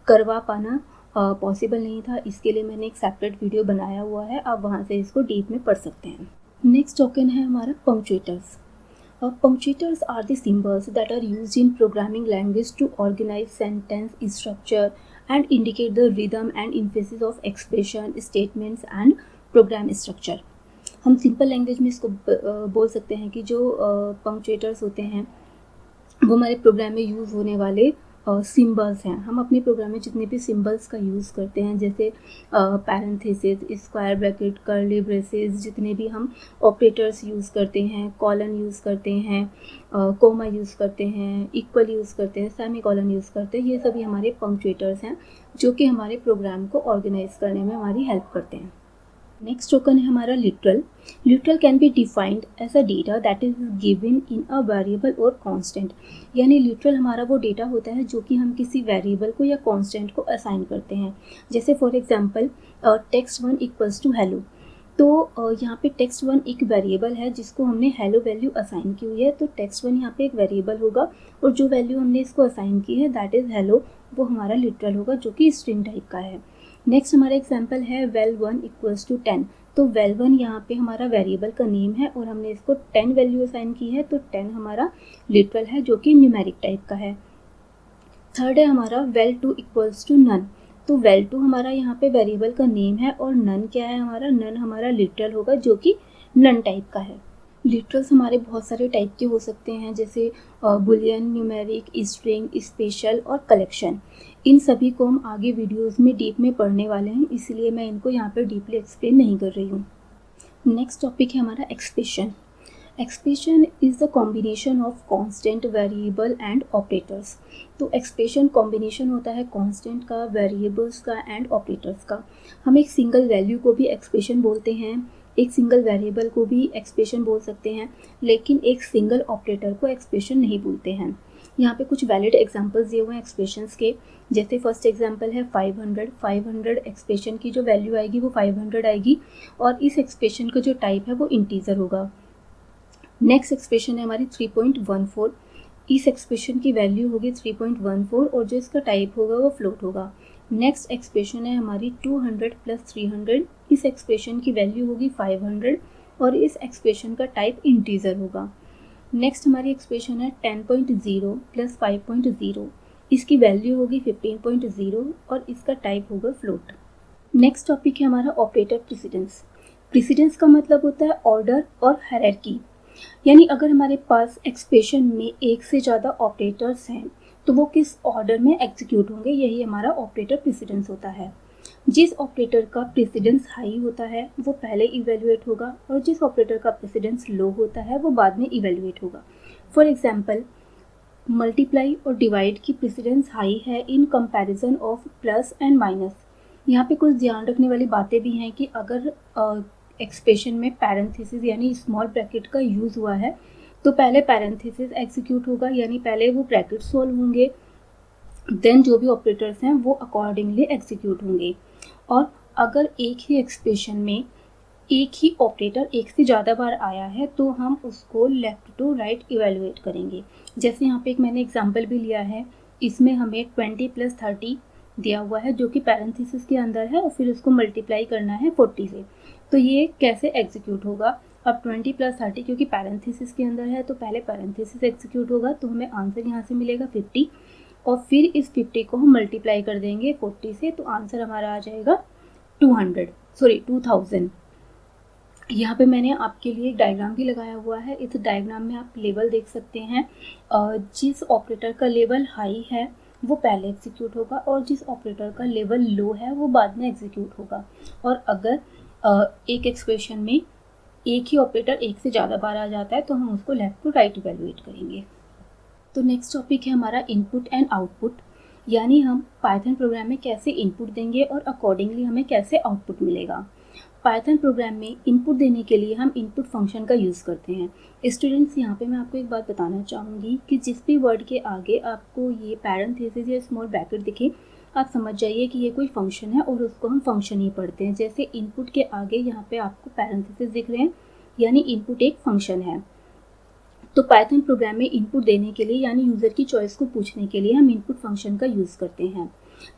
करवा पाना पॉसिबल नहीं था, इसके लिए मैंने एक सेपरेट वीडियो बनाया हुआ है, आप वहाँ से इसको डीप में पढ़ सकते हैं। नेक्स्ट टोकन है हमारा पंक्चुएटर्स। Punctuators are the symbols that are used in programming language to organize sentence structure and indicate the rhythm and emphasis of expression, statements and program structure. हम सिंपल लैंग्वेज में इसको बोल सकते हैं कि जो पंक्चुएटर्स होते हैं वो हमारे प्रोग्राम में यूज़ होने वाले सिंबल्स हैं। हम अपने प्रोग्राम में जितने भी सिंबल्स का यूज़ करते हैं, जैसे parenthesis, square bracket, curly braces, जितने भी हम ऑपरेटर्स यूज़ करते हैं, कॉलन यूज़ करते हैं, कोमा यूज़ करते हैं, इक्वल यूज़ करते हैं, सेमी कॉलन यूज़ करते हैं, ये सभी हमारे पंक्चुएटर्स हैं जो कि हमारे प्रोग्राम को ऑर्गेनाइज करने में हमारी हेल्प करते हैं। नेक्स्ट टोकन है हमारा literal. Literal can be defined as a data that is given in a variable और कांस्टेंट, यानी लिटरल हमारा वो डेटा होता है जो कि हम किसी वेरिएबल को या कांस्टेंट को असाइन करते हैं। जैसे for example text 1 equals to hello, तो यहाँ पे टेक्स्ट 1 एक वेरिएबल है जिसको हमने हेलो वैल्यू असाइन की हुई है, तो टेक्स्ट 1 यहाँ पे एक वेरिएबल होगा और जो वैल्यू हमने इसको असाइन की है दैट इज़ हेलो, वो हमारा लिटरल होगा जो कि स्ट्रिंग टाइप का है। नेक्स्ट हमारा एग्जांपल है वेल 1 इक्वल्स टू 10, तो वेल 1 यहाँ पे हमारा वेरिएबल का नेम है और हमने इसको 10 वैल्यू असाइन की है, तो 10 हमारा लिटरल है जो कि न्यूमेरिक टाइप का है। थर्ड है हमारा वेल 2 इक्वल्स टू नन, तो वेल 2 हमारा यहाँ पे वेरिएबल का नेम है और नन क्या है हमारा, नन हमारा लिटरल होगा जो कि नन टाइप का है। लिटरल्स हमारे बहुत सारे टाइप के हो सकते हैं, जैसे बुलियन, न्यूमेरिक, स्ट्रिंग, स्पेशल और कलेक्शन। इन सभी को हम आगे वीडियोस में डीप में पढ़ने वाले हैं, इसलिए मैं इनको यहाँ पर डीपली एक्सप्लेन नहीं कर रही हूँ। नेक्स्ट टॉपिक है हमारा expression. Expression is the combination of constant, variable and operators. तो एक्सप्रेशन कॉम्बिनेशन होता है कांस्टेंट का, वेरिएबल्स का एंड ऑपरेटर्स का। हम एक सिंगल वैल्यू को भी एक्सप्रेशन बोलते हैं, एक सिंगल वेरिएबल को भी एक्सप्रेशन बोल सकते हैं, लेकिन एक सिंगल ऑपरेटर को एक्सप्रेशन नहीं बोलते हैं। यहाँ पे कुछ वैलिड एग्जांपल्स दिए हुए हैं एक्सप्रेशंस के, जैसे फर्स्ट एग्जांपल है 500 एक्सप्रेशन की जो वैल्यू आएगी वो 500 आएगी और इस एक्सप्रेशन का जो टाइप है वो इंटीजर होगा। नेक्स्ट एक्सप्रेशन है हमारी 3.14। इस एक्सप्रेशन की वैल्यू होगी 3.14 और जो इसका टाइप होगा वो फ्लोट होगा। नेक्स्ट एक्सप्रेशन है हमारी 200 प्लस 300। इस एक्सप्रेशन की वैल्यू होगी 500 और इस एक्सप्रेशन का टाइप इंटीजर होगा। नेक्स्ट हमारी एक्सप्रेशन है 10.0 प्लस 5.0। इसकी वैल्यू होगी 15.0 और इसका टाइप होगा फ्लोट। नेक्स्ट टॉपिक है हमारा ऑपरेटर प्रेसिडेंस। प्रेसिडेंस का मतलब होता है ऑर्डर और हायरार्की, यानी अगर हमारे पास एक्सप्रेशन में एक से ज़्यादा ऑपरेटर्स हैं तो वो किस ऑर्डर में एग्जीक्यूट होंगे, यही हमारा ऑपरेटर प्रेसिडेंस होता है। जिस ऑपरेटर का प्रेसिडेंस हाई होता है वो पहले इवेल्युएट होगा और जिस ऑपरेटर का प्रेसिडेंस लो होता है वो बाद में इवेल्युएट होगा। फॉर एग्जाम्पल, मल्टीप्लाई और डिवाइड की प्रेसिडेंस हाई है in comparison of plus and minus. यहाँ पे कुछ ध्यान रखने वाली बातें भी हैं कि अगर एक्सप्रेशन में पैरेंथेसिस यानी स्मॉल ब्रैकेट का यूज़ हुआ है तो पहले पैरेंथेसिस एग्जीक्यूट होगा, यानी पहले वो ब्रैकेट सोल्व होंगे, देन जो भी ऑपरेटर्स हैं वो अकॉर्डिंगली एग्जीक्यूट होंगे। और अगर एक ही एक्सप्रेशन में एक ही ऑपरेटर एक से ज़्यादा बार आया है तो हम उसको लेफ्ट टू राइट इवेलुएट करेंगे। जैसे यहाँ पे एक मैंने एग्जांपल भी लिया है, इसमें हमें 20 प्लस 30 दिया हुआ है जो कि पैरेंथेसिस के अंदर है और फिर उसको मल्टीप्लाई करना है 40 से। तो ये कैसे एग्जीक्यूट होगा, अब 20 प्लस 30 क्योंकि पैरेंथेसिस के अंदर है तो पहले पैरेंथेसिस एग्जीक्यूट होगा, तो हमें आंसर यहाँ से मिलेगा 50 और फिर इस 50 को हम मल्टीप्लाई कर देंगे 40 से, तो आंसर हमारा आ जाएगा 2000। यहाँ पे मैंने आपके लिए एक डायग्राम भी लगाया हुआ है। इस डायग्राम में आप लेवल देख सकते हैं। जिस ऑपरेटर का लेवल हाई है वो पहले एग्जीक्यूट होगा और जिस ऑपरेटर का लेवल लो है वो बाद में एग्जीक्यूट होगा। और अगर एक एक्सप्रेशन में एक ही ऑपरेटर एक से ज़्यादा बार आ जाता है तो हम उसको लेफ्ट टू राइट इवेलुएट करेंगे। तो नेक्स्ट टॉपिक है हमारा इनपुट एंड आउटपुट, यानी हम पाइथन प्रोग्राम में कैसे इनपुट देंगे और अकॉर्डिंगली हमें कैसे आउटपुट मिलेगा। पाइथन प्रोग्राम में इनपुट देने के लिए हम इनपुट फंक्शन का यूज़ करते हैं। स्टूडेंट्स, यहाँ पे मैं आपको एक बात बताना चाहूँगी कि जिस भी वर्ड के आगे आपको ये पैरेंथेसिस या स्मॉल ब्रैकेट दिखे, आप समझ जाइए कि ये कोई फंक्शन है और उसको हम फंक्शन ही पढ़ते हैं। जैसे इनपुट के आगे यहाँ पे आपको पैरेंथेसिस दिख रहे हैं, यानी इनपुट एक फंक्शन है। तो पाइथन प्रोग्राम में इनपुट देने के लिए यानी यूज़र की चॉइस को पूछने के लिए हम इनपुट फंक्शन का यूज़ करते हैं।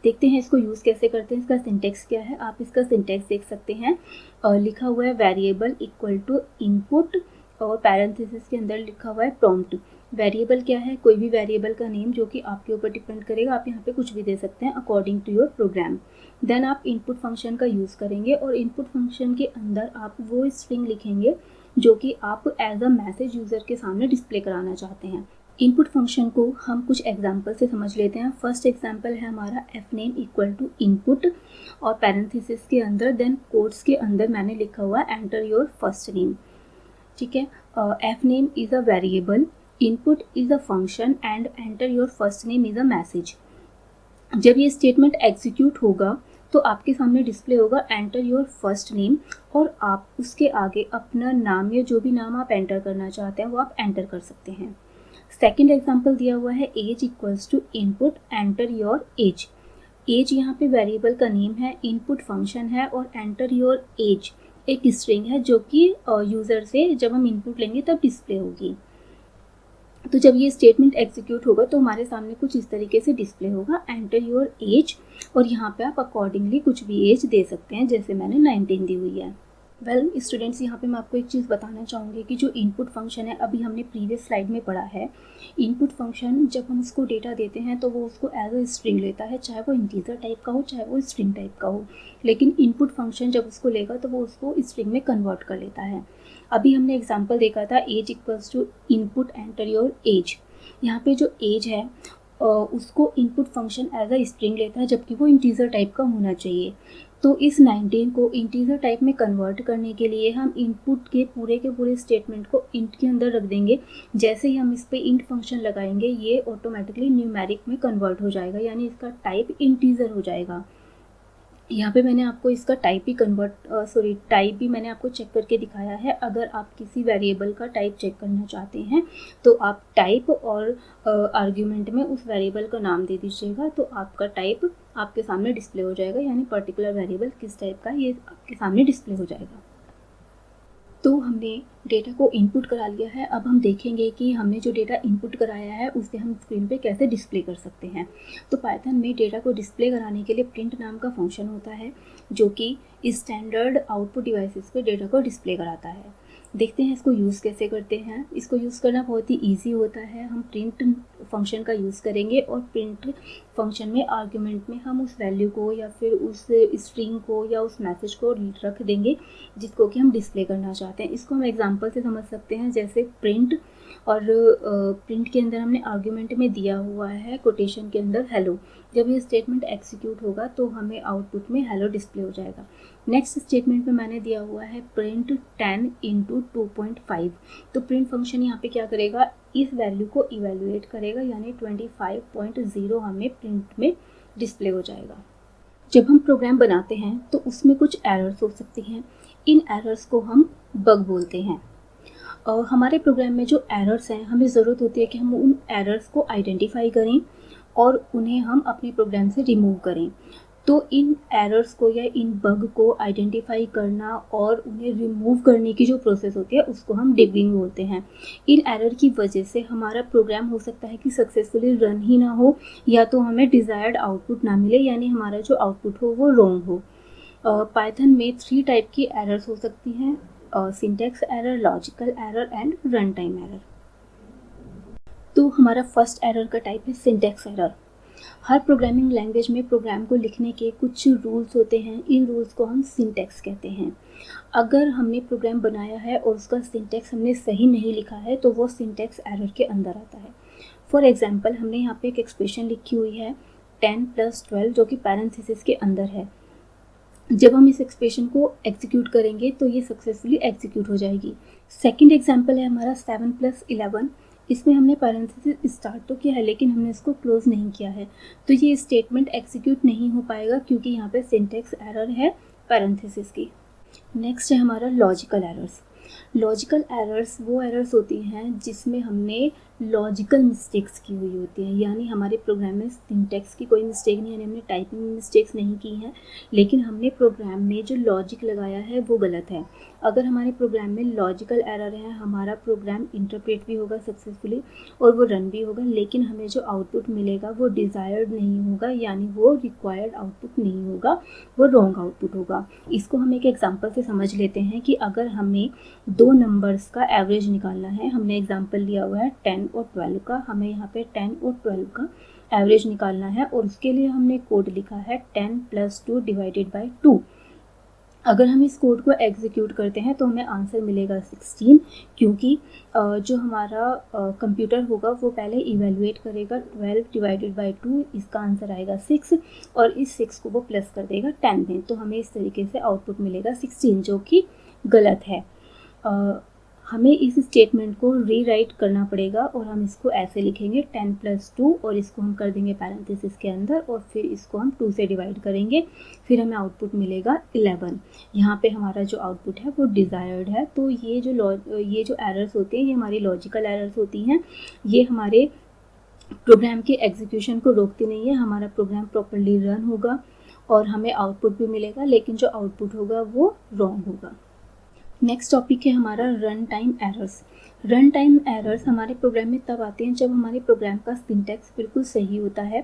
देखते हैं इसको यूज़ कैसे करते हैं, इसका सिंटेक्स क्या है। आप इसका सिंटेक्स देख सकते हैं, लिखा हुआ है वेरिएबल इक्वल टू इनपुट और पैरेंथेसिस के अंदर लिखा हुआ है प्रॉम्प्ट। वेरिएबल क्या है, कोई भी वेरिएबल का नेम जो कि आपके ऊपर डिपेंड करेगा, आप यहाँ पे कुछ भी दे सकते हैं according to your program. Then आप इनपुट फंक्शन का यूज़ करेंगे और इनपुट फंक्शन के अंदर आप वो स्ट्रिंग लिखेंगे जो कि आप एज अ मैसेज यूज़र के सामने डिस्प्ले कराना चाहते हैं। इनपुट फंक्शन को हम कुछ एग्जाम्पल से समझ लेते हैं। फर्स्ट एग्जाम्पल है हमारा F name equal to input और पैरेंथेसिस के अंदर देन कोट्स के अंदर मैंने लिखा हुआ है एंटर योर फर्स्ट नेम। ठीक है, F name is a variable, input is a function and enter your first name is a message. जब ये स्टेटमेंट एग्जीक्यूट होगा तो आपके सामने डिस्प्ले होगा एंटर योर फर्स्ट नेम और आप उसके आगे अपना नाम या जो भी नाम आप एंटर करना चाहते हैं वो आप एंटर कर सकते हैं। सेकेंड एग्जाम्पल दिया हुआ है age equals to input enter your age. Age यहाँ पे वेरिएबल का नेम है, इनपुट फंक्शन है और एंटर योर एज एक स्ट्रिंग है जो कि यूज़र से जब हम इनपुट लेंगे तब डिस्प्ले होगी। तो जब ये स्टेटमेंट एग्जीक्यूट होगा तो हमारे सामने कुछ इस तरीके से डिस्प्ले होगा एंटर योर एज और यहाँ पे आप अकॉर्डिंगली कुछ भी एज दे सकते हैं, जैसे मैंने 19 दी हुई है। वेल स्टूडेंट्स, यहाँ पे मैं आपको एक चीज़ बताना चाहूँगी कि जो इनपुट फंक्शन है अभी हमने प्रीवियस स्लाइड में पढ़ा है। इनपुट फंक्शन जब हम उसको डेटा देते हैं तो वो उसको एज अ स्ट्रिंग लेता है, चाहे वो इंटीजर टाइप का हो चाहे वो स्ट्रिंग टाइप का हो, लेकिन इनपुट फंक्शन जब उसको लेगा तो वो उसको स्ट्रिंग में कन्वर्ट कर लेता है। अभी हमने एग्जाम्पल देखा था age equals to input enter your age. यहाँ पे जो एज है उसको input function as a string लेता है जबकि वो इंटीजर टाइप का होना चाहिए। तो इस 19 को इंटीजर टाइप में कन्वर्ट करने के लिए हम इनपुट के पूरे स्टेटमेंट को इंट के अंदर रख देंगे। जैसे ही हम इस पर इंट फंक्शन लगाएंगे ये ऑटोमेटिकली न्यूमेरिक में कन्वर्ट हो जाएगा, यानी इसका टाइप इंटीजर हो जाएगा। यहाँ पे मैंने आपको इसका टाइप भी मैंने आपको चेक करके दिखाया है। अगर आप किसी वेरिएबल का टाइप चेक करना चाहते हैं तो आप टाइप और आर्ग्यूमेंट में उस वेरिएबल का नाम दे दीजिएगा तो आपका टाइप आपके सामने डिस्प्ले हो जाएगा, यानी पर्टिकुलर वेरिएबल किस टाइप का ये आपके सामने डिस्प्ले हो जाएगा। तो हमने डेटा को इनपुट करा लिया है। अब हम देखेंगे कि हमने जो डेटा इनपुट कराया है उसे हम स्क्रीन पे कैसे डिस्प्ले कर सकते हैं। तो पाइथन में डेटा को डिस्प्ले कराने के लिए प्रिंट नाम का फंक्शन होता है जो कि स्टैंडर्ड आउटपुट डिवाइसेस पे डेटा को डिस्प्ले कराता है। देखते हैं इसको यूज़ कैसे करते हैं। इसको यूज़ करना बहुत ही ईजी होता है। हम प्रिंट फंक्शन का यूज़ करेंगे और प्रिंट फंक्शन में आर्ग्यूमेंट में हम उस वैल्यू को या फिर उस स्ट्रिंग को या उस मैसेज को रख देंगे जिसको कि हम डिस्प्ले करना चाहते हैं। इसको हम एग्जांपल से समझ सकते हैं, जैसे प्रिंट, और प्रिंट के अंदर हमने आर्ग्यूमेंट में दिया हुआ है कोटेशन के अंदर हेलो। जब ये स्टेटमेंट एग्जीक्यूट होगा तो हमें आउटपुट में हेलो डिस्प्ले हो जाएगा। नेक्स्ट स्टेटमेंट में मैंने दिया हुआ है प्रिंट 10 इंटू 2.5। तो प्रिंट फंक्शन यहाँ पे क्या करेगा, इस वैल्यू को इवेल्युएट करेगा, यानी 25.0 हमें प्रिंट में डिस्प्ले हो जाएगा। जब हम प्रोग्राम बनाते हैं तो उसमें कुछ एरर्स हो सकती हैं। इन एरर्स को हम बग बोलते हैं। और हमारे प्रोग्राम में जो एरर्स हैं, हमें ज़रूरत होती है कि हम उन एरर्स को आइडेंटिफाई करें और उन्हें हम अपने प्रोग्राम से रिमूव करें। तो इन एरर्स को या इन बग को आइडेंटिफाई करना और उन्हें रिमूव करने की जो प्रोसेस होती है उसको हम डिबगिंग बोलते हैं। इन एरर की वजह से हमारा प्रोग्राम हो सकता है कि सक्सेसफुली रन ही ना हो, या तो हमें डिज़ायर्ड आउटपुट ना मिले, यानी हमारा जो आउटपुट हो वो रॉन्ग हो। पाइथन में 3 टाइप की एरर्स हो सकती हैं: syntax error, logical error and run time error. तो हमारा फर्स्ट एरर का टाइप है सिंटैक्स एरर। हर प्रोग्रामिंग लैंग्वेज में प्रोग्राम को लिखने के कुछ रूल्स होते हैं। इन रूल्स को हम सिंटैक्स कहते हैं। अगर हमने प्रोग्राम बनाया है और उसका सिंटैक्स हमने सही नहीं लिखा है तो वो सिंटैक्स एरर के अंदर आता है। फॉर एग्जांपल, हमने यहाँ पे एक एक्सप्रेशन लिखी हुई है 10 + 12 जो कि पैरेंथेसिस के अंदर है। जब हम इस एक्सप्रेशन को एग्जीक्यूट करेंगे तो ये सक्सेसफुली एग्जीक्यूट हो जाएगी। सेकंड एग्जांपल है हमारा 7 + 11। इसमें हमने पैरेंथेसिस स्टार्ट तो किया है लेकिन हमने इसको क्लोज नहीं किया है, तो ये स्टेटमेंट एग्जीक्यूट नहीं हो पाएगा क्योंकि यहाँ पे सिंटैक्स एरर है पैरेंथेसिस की। नेक्स्ट है हमारा लॉजिकल एरर्स। लॉजिकल एरर्स वो एरर्स होती हैं जिसमें हमने लॉजिकल मिस्टेक्स की हुई होती हैं, यानी हमारे प्रोग्राम में सिंटैक्स की कोई मिस्टेक नहीं है, यानी हमने टाइपिंग मिस्टेक्स नहीं की हैं, लेकिन हमने प्रोग्राम में जो लॉजिक लगाया है वो गलत है। अगर हमारे प्रोग्राम में लॉजिकल एरर है, हमारा प्रोग्राम इंटरप्रेट भी होगा सक्सेसफुली और वो रन भी होगा, लेकिन हमें जो आउटपुट मिलेगा वो डिज़ायर्ड नहीं होगा, यानी वो रिक्वायर्ड आउटपुट नहीं होगा, वो रॉन्ग आउटपुट होगा। इसको हम एक एग्जांपल से समझ लेते हैं कि अगर हमें 2 नंबर्स का एवरेज निकालना है, हमने एग्जांपल लिया हुआ है 10 और 12 का, हमें यहाँ पे 10 और 12 का एवरेज निकालना है और उसके लिए हमने कोड लिखा है 10 + 2 / 2। अगर हम इस कोड को एग्जीक्यूट करते हैं तो हमें आंसर मिलेगा 16, क्योंकि जो हमारा कंप्यूटर होगा वो पहले इवेलुएट करेगा 12 / 2, इसका आंसर आएगा 6 और इस 6 को वो प्लस कर देगा 10 में, तो हमें इस तरीके से आउटपुट मिलेगा 16, जो कि गलत है। हमें इस स्टेटमेंट को रीराइट करना पड़ेगा और हम इसको ऐसे लिखेंगे 10 + 2 और इसको हम कर देंगे पैरेंथेसिस के अंदर और फिर इसको हम 2 से डिवाइड करेंगे, फिर हमें आउटपुट मिलेगा 11। यहाँ पे हमारा जो आउटपुट है वो डिज़ायर्ड है। तो ये जो एरर्स होते हैं ये हमारी लॉजिकल एरर्स होती हैं। ये हमारे प्रोग्राम के एग्जीक्यूशन को रोकती नहीं है, हमारा प्रोग्राम प्रॉपर्ली रन होगा और हमें आउटपुट भी मिलेगा, लेकिन जो आउटपुट होगा वो रॉन्ग होगा। नेक्स्ट टॉपिक है हमारा run time errors. Run time errors हमारे प्रोग्राम में तब आते हैं जब हमारे प्रोग्राम का सिंटैक्स बिल्कुल सही होता है,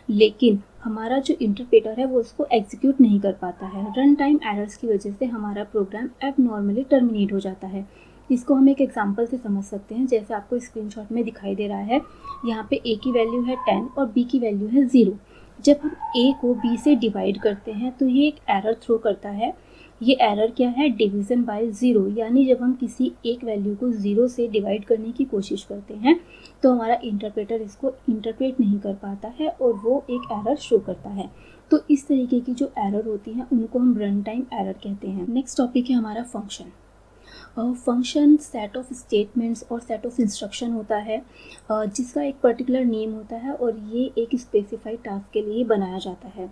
लेकिन हमारा जो इंटरप्रेटर है वो उसको एग्जीक्यूट नहीं कर पाता है। रन टाइम एरर्स की वजह से हमारा प्रोग्राम एबनॉर्मली टर्मिनेट हो जाता है। इसको हम एक एग्जांपल से समझ सकते हैं, जैसे आपको स्क्रीनशॉट में दिखाई दे रहा है। यहाँ पे a की वैल्यू है 10 और b की वैल्यू है 0। जब हम a को b से डिवाइड करते हैं तो ये एक एरर थ्रो करता है। ये एरर क्या है? डिवीज़न बाय 0, यानी जब हम किसी एक वैल्यू को 0 से डिवाइड करने की कोशिश करते हैं तो हमारा इंटरप्रेटर इसको इंटरप्रेट नहीं कर पाता है और वो एक एरर शो करता है। तो इस तरीके की जो एरर होती हैं उनको हम रन टाइम एरर कहते हैं। नेक्स्ट टॉपिक है हमारा function. Function set of statements और सेट ऑफ इंस्ट्रक्शन होता है जिसका एक पर्टिकुलर नेम होता है और ये एक स्पेसिफाइड टास्क के लिए बनाया जाता है।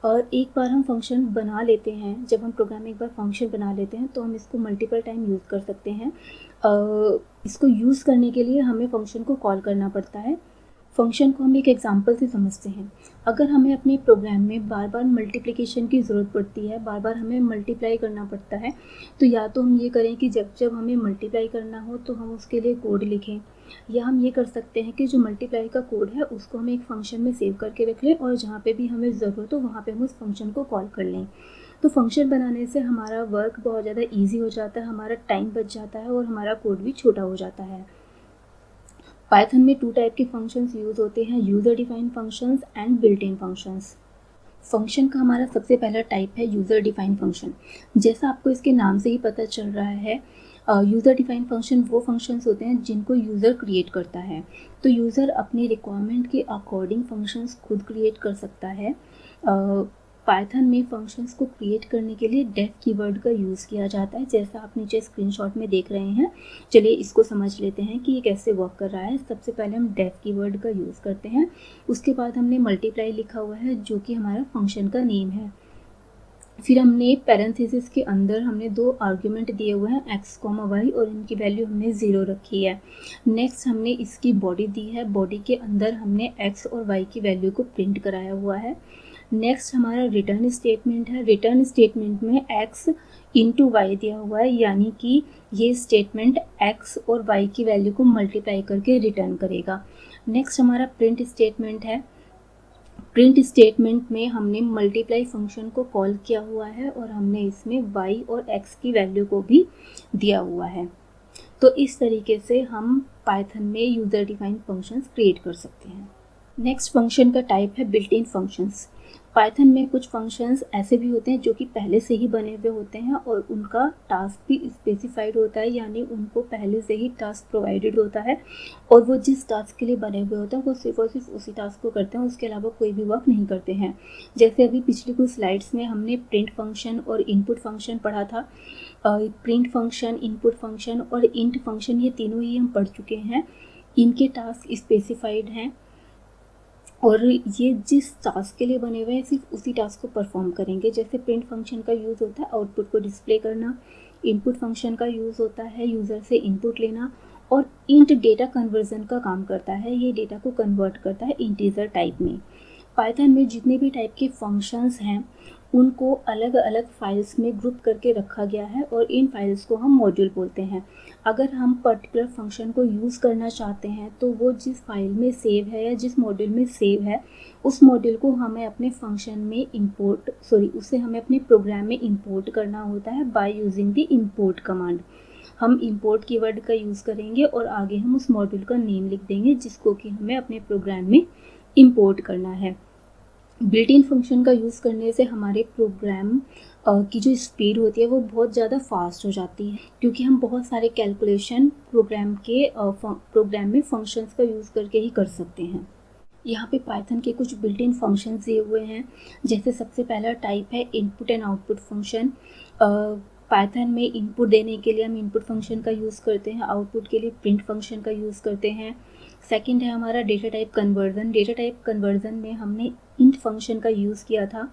और एक बार हम फंक्शन बना लेते हैं, जब हम प्रोग्राम में एक बार फंक्शन बना लेते हैं तो हम इसको मल्टीपल टाइम यूज़ कर सकते हैं। इसको यूज़ करने के लिए हमें फंक्शन को कॉल करना पड़ता है। फंक्शन को हम एक एग्जांपल से समझते हैं। अगर हमें अपने प्रोग्राम में बार बार मल्टीप्लिकेशन की ज़रूरत पड़ती है, बार बार हमें मल्टीप्लाई करना पड़ता है, तो या तो हम ये करें कि जब जब हमें मल्टीप्लाई करना हो तो हम उसके लिए कोड लिखें, या हम ये कर सकते हैं कि जो मल्टीप्लाई का कोड है उसको हम एक फंक्शन में सेव करके रख लें और जहाँ पे भी हमें ज़रूरत हो वहाँ पे हम उस फंक्शन को कॉल कर लें। तो फंक्शन बनाने से हमारा वर्क बहुत ज़्यादा ईजी हो जाता है, हमारा टाइम बच जाता है और हमारा कोड भी छोटा हो जाता है। पाइथन में 2 टाइप के फंक्शंस यूज़ होते हैं, user defined functions and built in functions. Function का हमारा सबसे पहला टाइप है यूज़र डिफाइंड फंक्शन। जैसा आपको इसके नाम से ही पता चल रहा है, यूज़र डिफाइंड फंक्शन वो फंक्शंस होते हैं जिनको यूज़र क्रिएट करता है। तो यूज़र अपनी रिक्वायरमेंट के अकॉर्डिंग फंक्शंस खुद क्रिएट कर सकता है। पाइथन में फंक्शंस को क्रिएट करने के लिए डेफ कीवर्ड का यूज़ किया जाता है, जैसा आप नीचे स्क्रीनशॉट में देख रहे हैं। चलिए इसको समझ लेते हैं कि ये कैसे वर्क कर रहा है। सबसे पहले हम डेफ कीवर्ड का यूज़ करते हैं, उसके बाद हमने मल्टीप्लाई लिखा हुआ है जो कि हमारा फंक्शन का नेम है। फिर हमने पैरेंथेसिस के अंदर हमने 2 आर्ग्यूमेंट दिए हुए हैं x, y और इनकी वैल्यू हमने 0 रखी है। नेक्स्ट हमने इसकी बॉडी दी है, बॉडी के अंदर हमने x और y की वैल्यू को प्रिंट कराया हुआ है। नेक्स्ट हमारा रिटर्न स्टेटमेंट है। रिटर्न स्टेटमेंट में x इंटू वाई दिया हुआ है, यानी कि ये स्टेटमेंट x और y की वैल्यू को मल्टीप्लाई करके रिटर्न करेगा। नेक्स्ट हमारा प्रिंट स्टेटमेंट है। प्रिंट स्टेटमेंट में हमने मल्टीप्लाई फंक्शन को कॉल किया हुआ है और हमने इसमें y और x की वैल्यू को भी दिया हुआ है। तो इस तरीके से हम पाइथन में यूज़र डिफाइंड फंक्शंस क्रिएट कर सकते हैं। नेक्स्ट फंक्शन का टाइप है बिल्ट इन फंक्शंस। पाइथन में कुछ फंक्शंस ऐसे भी होते हैं जो कि पहले से ही बने हुए होते हैं और उनका टास्क भी स्पेसिफाइड होता है, यानी उनको पहले से ही टास्क प्रोवाइडेड होता है और वो जिस टास्क के लिए बने हुए होते हैं वो सिर्फ और सिर्फ उसी टास्क को करते हैं, उसके अलावा कोई भी वर्क नहीं करते हैं। जैसे अभी पिछली कुछ स्लाइड्स में हमने प्रिंट फंक्शन और इनपुट फंक्शन पढ़ा था। प्रिंट फंक्शन, इनपुट फंक्शन और इंट फंक्शन, ये तीनों ही हम पढ़ चुके हैं। इनके टास्क स्पेसिफाइड हैं और ये जिस टास्क के लिए बने हुए हैं सिर्फ उसी टास्क को परफॉर्म करेंगे। जैसे प्रिंट फंक्शन का यूज़ होता है आउटपुट को डिस्प्ले करना, इनपुट फंक्शन का यूज़ होता है यूज़र से इनपुट लेना और इंट डेटा कन्वर्जन का काम करता है, ये डेटा को कन्वर्ट करता है इंटीजर टाइप में। पाइथन में जितने भी टाइप के फंक्शंस हैं उनको अलग अलग फाइल्स में ग्रुप करके रखा गया है और इन फाइल्स को हम मॉड्यूल बोलते हैं। अगर हम पर्टिकुलर फंक्शन को यूज़ करना चाहते हैं तो वो जिस फाइल में सेव है या जिस मॉड्यूल में सेव है उस मॉड्यूल को हमें अपने फंक्शन में उसे हमें अपने प्रोग्राम में इंपोर्ट करना होता है by using the import command. हम इंपोर्ट कीवर्ड का यूज़ करेंगे और आगे हम उस मॉड्यूल का नेम लिख देंगे जिसको कि हमें अपने प्रोग्राम में इंपोर्ट करना है। बिल्ट इन फंक्शन का यूज़ करने से हमारे प्रोग्राम की जो स्पीड होती है वो बहुत ज़्यादा फास्ट हो जाती है, क्योंकि हम बहुत सारे कैलकुलेशन प्रोग्राम में फंक्शंस का यूज़ करके ही कर सकते हैं। यहाँ पे पाइथन के कुछ बिल्ट इन फंक्शंस दिए हुए हैं। जैसे सबसे पहला टाइप है input and output function. Python में इनपुट देने के लिए हम इनपुट फंक्शन का यूज़ करते हैं, आउटपुट के लिए प्रिंट फंक्शन का यूज़ करते हैं। सेकंड है हमारा data type conversion. Data type conversion में हमने इंट फंक्शन का यूज़ किया था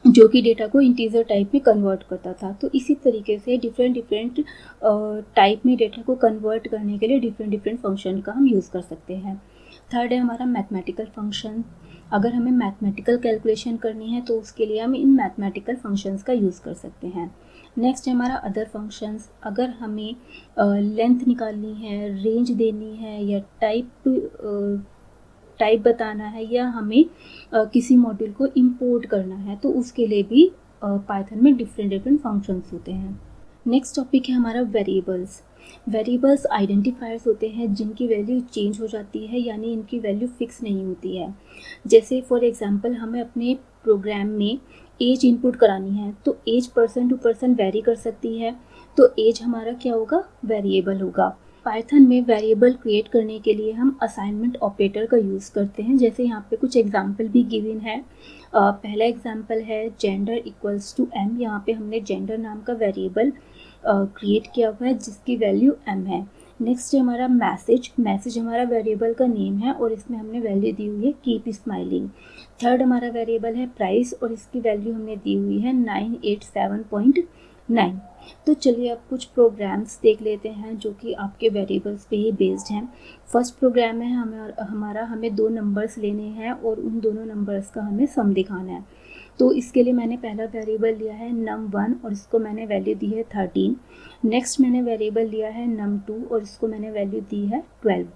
जो कि डेटा को इंटीजर टाइप में कन्वर्ट करता था। तो इसी तरीके से डिफरेंट टाइप में डेटा को कन्वर्ट करने के लिए डिफरेंट फंक्शन का हम यूज़ कर सकते हैं। थर्ड है हमारा मैथमेटिकल फंक्शन। अगर हमें मैथमेटिकल कैलकुलेशन करनी है तो उसके लिए हम इन मैथमेटिकल फंक्शंस का यूज़ कर सकते हैं। नेक्स्ट है हमारा अदर फंक्शंस। अगर हमें लेंथ निकालनी है, रेंज देनी है या टाइप बताना है या हमें किसी मॉड्यूल को इंपोर्ट करना है तो उसके लिए भी पाइथन में डिफरेंट फंक्शंस होते हैं। नेक्स्ट टॉपिक है हमारा वेरिएबल्स। वेरिएबल्स आइडेंटिफायर्स होते हैं जिनकी वैल्यू चेंज हो जाती है, यानी इनकी वैल्यू फिक्स नहीं होती है। जैसे फॉर एग्जांपल हमें अपने प्रोग्राम में एज इनपुट करानी है तो age person to person vary कर सकती है, तो एज हमारा क्या होगा, वेरिएबल होगा। पाइथन में वेरिएबल क्रिएट करने के लिए हम असाइनमेंट ऑपरेटर का यूज़ करते हैं। जैसे यहाँ पे कुछ एग्जांपल भी गिवन है। पहला एग्जांपल है जेंडर इक्वल्स टू m। यहाँ पे हमने जेंडर नाम का वेरिएबल क्रिएट किया हुआ है जिसकी वैल्यू m है। नेक्स्ट है हमारा मैसेज हमारा वेरिएबल का नेम है और इसमें हमने वैल्यू दी हुई है कीप स्माइलिंग। थर्ड हमारा वेरिएबल है प्राइस और इसकी वैल्यू हमने दी हुई है 987.5। 9। तो चलिए अब कुछ प्रोग्राम्स देख लेते हैं जो कि आपके वेरिएबल्स पे ही बेस्ड हैं। फर्स्ट प्रोग्राम है हमें 2 नंबर्स लेने हैं और उन दोनों नंबर्स का हमें सम दिखाना है। तो इसके लिए मैंने पहला वेरिएबल लिया है num1 और इसको मैंने वैल्यू दी है 13। नेक्स्ट मैंने वेरिएबल लिया है num2 और इसको मैंने वैल्यू दी है 12।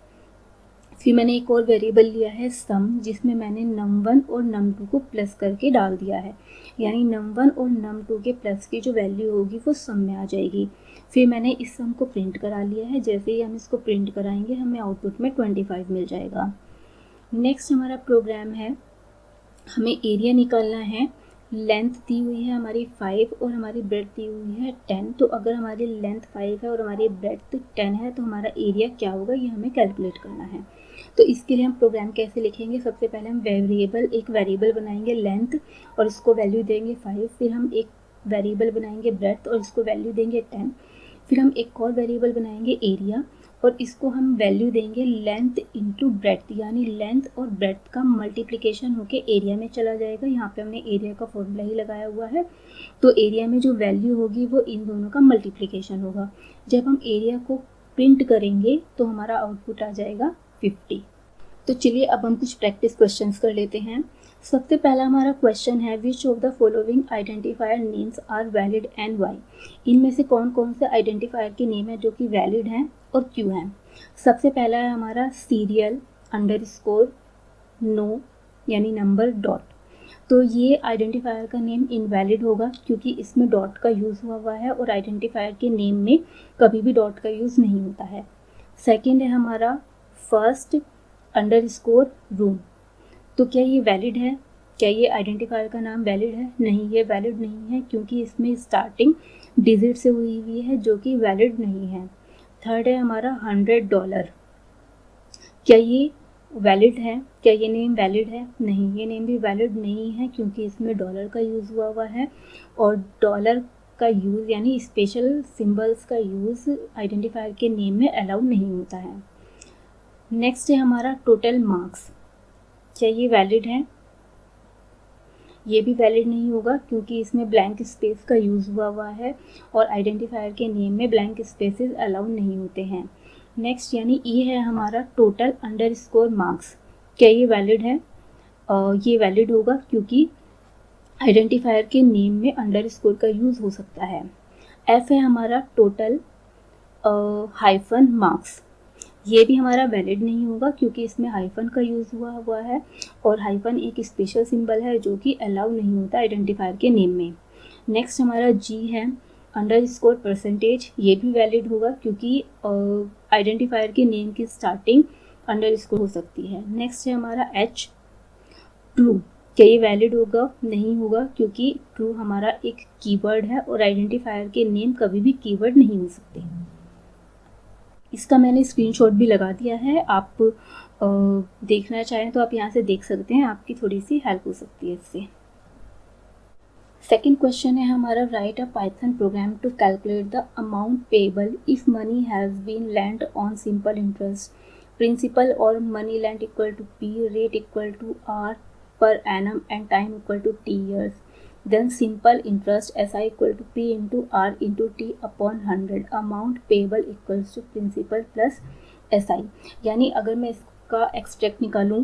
फिर मैंने एक और वेरिएबल लिया है सम, जिसमें मैंने num1 और num2 को प्लस करके डाल दिया है, यानी num1 और num2 के प्लस की जो वैल्यू होगी वो सम में आ जाएगी। फिर मैंने इस सम को प्रिंट करा लिया है। जैसे ही हम इसको प्रिंट कराएंगे हमें आउटपुट में 25 मिल जाएगा। नेक्स्ट हमारा प्रोग्राम है, हमें एरिया निकालना है। लेंथ दी हुई है हमारी 5 और हमारी ब्रेड्थ दी हुई है 10। तो अगर हमारी लेंथ 5 है और हमारी ब्रेड्थ 10 है तो हमारा एरिया क्या होगा ये हमें कैलकुलेट करना है। तो इसके लिए हम प्रोग्राम कैसे लिखेंगे, सबसे पहले हम एक वेरिएबल बनाएंगे लेंथ और इसको वैल्यू देंगे 5। फिर हम एक वेरिएबल बनाएंगे ब्रेड्थ और इसको वैल्यू देंगे 10। फिर हम एक और वेरिएबल बनाएंगे एरिया और इसको हम वैल्यू देंगे लेंथ इंटू ब्रेड्थ, यानी लेंथ और ब्रेड्थ का मल्टीप्लिकेशन होके एरिया में चला जाएगा। यहाँ पे हमने एरिया का फॉर्मूला ही लगाया हुआ है। तो एरिया में जो वैल्यू होगी वो इन दोनों का मल्टीप्लिकेशन होगा। जब हम एरिया को प्रिंट करेंगे तो हमारा आउटपुट आ जाएगा 50। तो चलिए अब हम कुछ प्रैक्टिस क्वेश्चंस कर लेते हैं। सबसे पहला हमारा क्वेश्चन है, which of the following identifier names are valid and why. इनमें से कौन कौन से आइडेंटिफायर के नेम है जो कि वैलिड हैं और क्यों हैं। सबसे पहला है हमारा सीरियल अंडरस्कोर नो यानी नंबर डॉट। तो ये आइडेंटिफायर का नेम इनवैलिड होगा क्योंकि इसमें डॉट का यूज़ हुआ है और आइडेंटिफायर के नेम में कभी भी डॉट का यूज़ नहीं होता है। सेकेंड है हमारा फर्स्ट अंडरस्कोर रूम। तो क्या ये वैलिड है, क्या ये आइडेंटिफायर का नाम वैलिड है? नहीं, ये वैलिड नहीं है क्योंकि इसमें स्टार्टिंग डिजिट से हुई हुई है जो कि वैलिड नहीं है। थर्ड है हमारा $100। क्या ये वैलिड है, क्या ये नेम वैलिड है? नहीं, ये नेम भी वैलिड नहीं है क्योंकि इसमें डॉलर का यूज़ हुआ है और डॉलर का यूज़ यानी स्पेशल सिंबल्स का यूज़ आइडेंटिफायर के नेम में अलाउ नहीं होता है। नेक्स्ट है हमारा टोटल मार्क्स। क्या ये वैलिड है? ये भी वैलिड नहीं होगा क्योंकि इसमें ब्लैंक स्पेस का यूज़ हुआ है और आइडेंटिफायर के नेम में ब्लैंक स्पेसेस अलाउ नहीं होते हैं। नेक्स्ट यानी ये है हमारा टोटल अंडरस्कोर मार्क्स। क्या ये वैलिड है? ये वैलिड होगा क्योंकि आइडेंटिफायर के नेम में अंडरस्कोर का यूज़ हो सकता है। एफ है हमारा टोटल हाइफन मार्क्स। ये भी हमारा वैलिड नहीं होगा क्योंकि इसमें हाइफन का यूज़ हुआ है और हाइफन एक स्पेशल सिंबल है जो कि अलाउ नहीं होता आइडेंटिफायर के नेम में। नेक्स्ट हमारा जी है अंडरस्कोर परसेंटेज। ये भी वैलिड होगा क्योंकि आइडेंटिफायर के नेम की स्टार्टिंग अंडरस्कोर हो सकती है। नेक्स्ट है हमारा एच ट्रू। क्या ये वैलिड होगा? नहीं होगा क्योंकि ट्रू हमारा एक कीवर्ड है और आइडेंटिफायर के नेम कभी भी कीवर्ड नहीं हो सकते। इसका मैंने स्क्रीनशॉट भी लगा दिया है, आप देखना चाहें तो आप यहाँ से देख सकते हैं, आपकी थोड़ी सी हेल्प हो सकती है इससे। सेकेंड क्वेश्चन है हमारा, write a Python program to calculate the amount payable if money has been lent on simple interest principal और money lent equal to P, rate equal to R per annum and time equal to T years. Then simple interest SI equal to P into R into T upon 100 amount payable equals to principal plus SI। यानी अगर मैं इसका extract निकालूं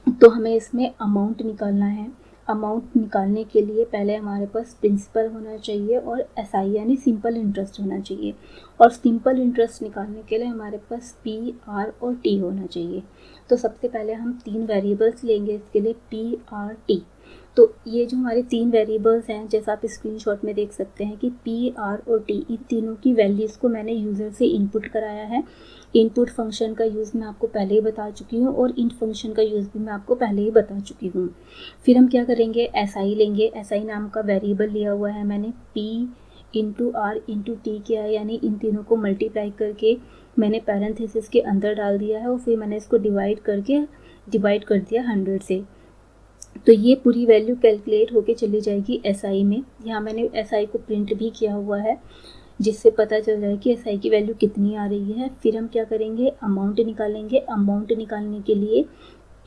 तो हमें इसमें amount निकालना है। अमाउंट निकालने के लिए पहले हमारे पास प्रिंसिपल होना चाहिए और SI यानी सिंपल इंटरेस्ट होना चाहिए और सिंपल इंटरेस्ट निकालने के लिए हमारे पास P, R और T होना चाहिए। तो सबसे पहले हम 3 वेरिएबल्स लेंगे इसके लिए P, R, T। तो ये जो हमारे 3 वेरिएबल्स हैं, जैसा आप स्क्रीनशॉट में देख सकते हैं कि P, R और T, इन तीनों की वैल्यूज़ को मैंने यूज़र से इनपुट कराया है। इनपुट फंक्शन का यूज़ मैं आपको पहले ही बता चुकी हूँ और इंट फंक्शन का यूज़ भी मैं आपको पहले ही बता चुकी हूँ। फिर हम क्या करेंगे, SI लेंगे। SI नाम का वेरिएबल लिया हुआ है मैंने, P into R into T किया है, यानी इन तीनों को मल्टीप्लाई करके मैंने पैरेंथेसिस के अंदर डाल दिया है और फिर मैंने इसको डिवाइड कर दिया 100 से। तो ये पूरी वैल्यू कैलकुलेट होके चली जाएगी SI में। यहाँ मैंने SI को प्रिंट भी किया हुआ है जिससे पता चल जाए कि SI की वैल्यू कितनी आ रही है। फिर हम क्या करेंगे, अमाउंट निकालेंगे। अमाउंट निकालने के लिए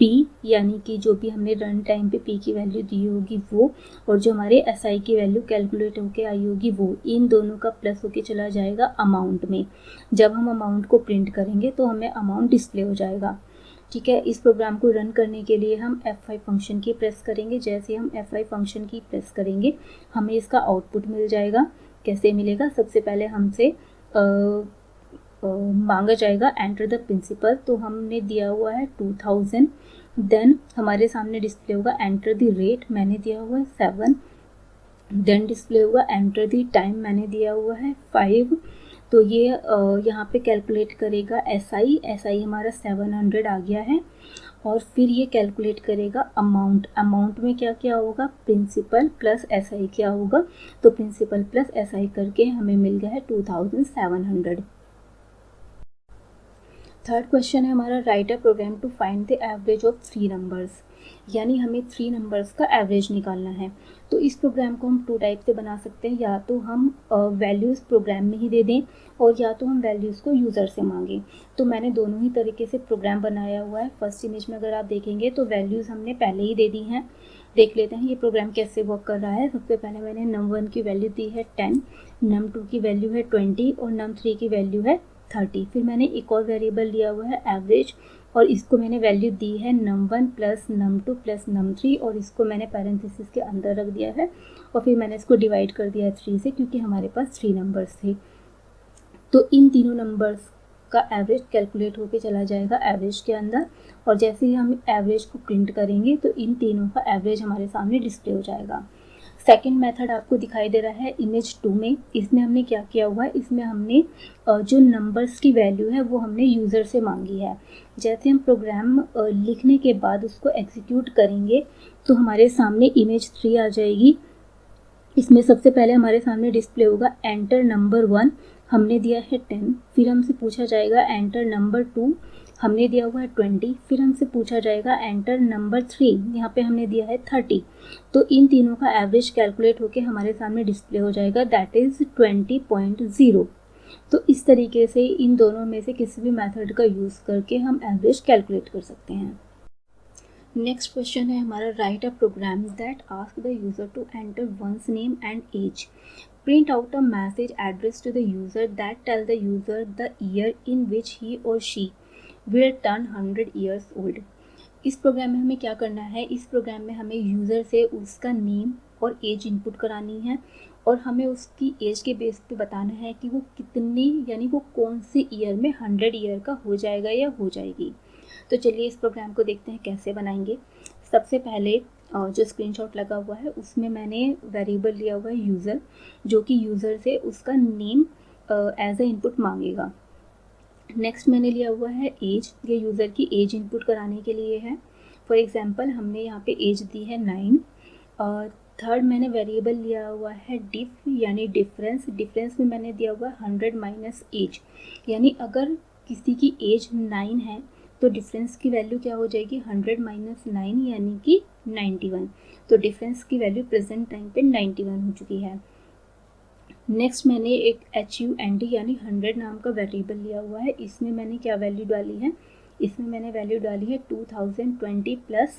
पी यानी कि जो भी हमने रन टाइम पे पी की वैल्यू दी होगी वो, और जो हमारे एस आई की वैल्यू कैलकुलेट होके आई होगी वो, इन दोनों का प्लस होके चला जाएगा अमाउंट में। जब हम अमाउंट को प्रिंट करेंगे तो हमें अमाउंट डिस्प्ले हो जाएगा। ठीक है, इस प्रोग्राम को रन करने के लिए हम F5 फंक्शन की प्रेस करेंगे। जैसे हम F5 फंक्शन की प्रेस करेंगे हमें इसका आउटपुट मिल जाएगा। कैसे मिलेगा, सबसे पहले हमसे मांगा जाएगा एंटर द प्रिंसिपल, तो हमने दिया हुआ है 2000। देन हमारे सामने डिस्प्ले होगा एंटर द रेट, मैंने दिया हुआ है 7। देन डिस्प्ले होगा एंटर द टाइम, मैंने दिया हुआ है 5। तो ये यहाँ पे कैलकुलेट करेगा एसआई हमारा 700 आ गया है। और फिर ये कैलकुलेट करेगा अमाउंट में क्या क्या होगा, प्रिंसिपल प्लस एसआई क्या होगा, तो प्रिंसिपल प्लस एसआई करके हमें मिल गया है 2700। थर्ड क्वेश्चन है हमारा, write a program to find the average of 3 numbers, यानी हमें 3 नंबर्स का एवरेज निकालना है। तो इस प्रोग्राम को हम 2 टाइप से बना सकते हैं, या तो हम वैल्यूज़ प्रोग्राम में ही दे दें और या तो हम वैल्यूज़ को यूज़र से मांगें। तो मैंने दोनों ही तरीके से प्रोग्राम बनाया हुआ है। फर्स्ट इमेज में अगर आप देखेंगे तो वैल्यूज़ हमने पहले ही दे दी हैं। देख लेते हैं ये प्रोग्राम कैसे वर्क कर रहा है। सबसे पहले मैंने num1 की वैल्यू दी है 10, num2 की वैल्यू है 20 और num3 की वैल्यू है 30। फिर मैंने एक और वेरिएबल लिया हुआ है एवरेज, और इसको मैंने वैल्यू दी है num1 plus num2 plus num3, और इसको मैंने पैरेंथेसिस के अंदर रख दिया है। और फिर मैंने इसको डिवाइड कर दिया है 3 से, क्योंकि हमारे पास 3 नंबर्स थे। तो इन तीनों नंबर्स का एवरेज कैलकुलेट होके चला जाएगा एवरेज के अंदर, और जैसे ही हम एवरेज को प्रिंट करेंगे तो इन तीनों का एवरेज हमारे सामने डिस्प्ले हो जाएगा। सेकेंड मेथड आपको दिखाई दे रहा है इमेज 2 में। इसमें हमने क्या किया हुआ है, इसमें हमने जो नंबर्स की वैल्यू है वो हमने यूज़र से मांगी है। जैसे हम प्रोग्राम लिखने के बाद उसको एग्जीक्यूट करेंगे तो हमारे सामने इमेज 3 आ जाएगी। इसमें सबसे पहले हमारे सामने डिस्प्ले होगा एंटर नंबर 1, हमने दिया है 10। फिर हमसे पूछा जाएगा एंटर नंबर 2, हमने दिया हुआ है 20। फिर हमसे पूछा जाएगा एंटर नंबर 3, यहाँ पे हमने दिया है 30। तो इन तीनों का एवरेज कैलकुलेट होके हमारे सामने डिस्प्ले हो जाएगा, दैट इज़ 20.0। तो इस तरीके से इन दोनों में से किसी भी मेथड का यूज़ करके हम एवरेज कैलकुलेट कर सकते हैं। नेक्स्ट क्वेश्चन है हमारा, write a program that ask the user to enter one's name and age, print out a message addressed to the user that tell the user the year in which he or she will turn 100 years old। इस programme में हमें क्या करना है, इस programme में हमें user से उसका नेम और एज इनपुट करानी है, और हमें उसकी एज के बेस पे बताना है कि वो कितनी, यानी वो कौन से ईयर में 100 ईयर का हो जाएगा या हो जाएगी। तो चलिए इस प्रोग्राम को देखते हैं कैसे बनाएंगे। सबसे पहले जो स्क्रीनशॉट लगा हुआ है उसमें मैंने वेरिएबल लिया हुआ है यूज़र, जो कि यूज़र से उसका नेम एज ए इनपुट मांगेगा। नेक्स्ट मैंने लिया हुआ है एज, ये यूज़र की एज इनपुट कराने के लिए है। फॉर एग्जांपल हमने यहाँ पे एज दी है 9। थर्ड मैंने वेरिएबल लिया हुआ है डिफ, यानी डिफरेंस। डिफरेंस में मैंने दिया हुआ है 100 माइनस एज, यानी अगर किसी की एज 9 है तो डिफरेंस की वैल्यू क्या हो जाएगी, 100 माइनस 9 यानी कि 91। तो डिफरेंस की वैल्यू प्रेजेंट टाइम पे 91 हो चुकी है। नेक्स्ट मैंने एक HUND यानी 100 नाम का वेरिएबल लिया हुआ है। इसमें मैंने क्या वैल्यू डाली है, इसमें मैंने वैल्यू डाली है 2020 प्लस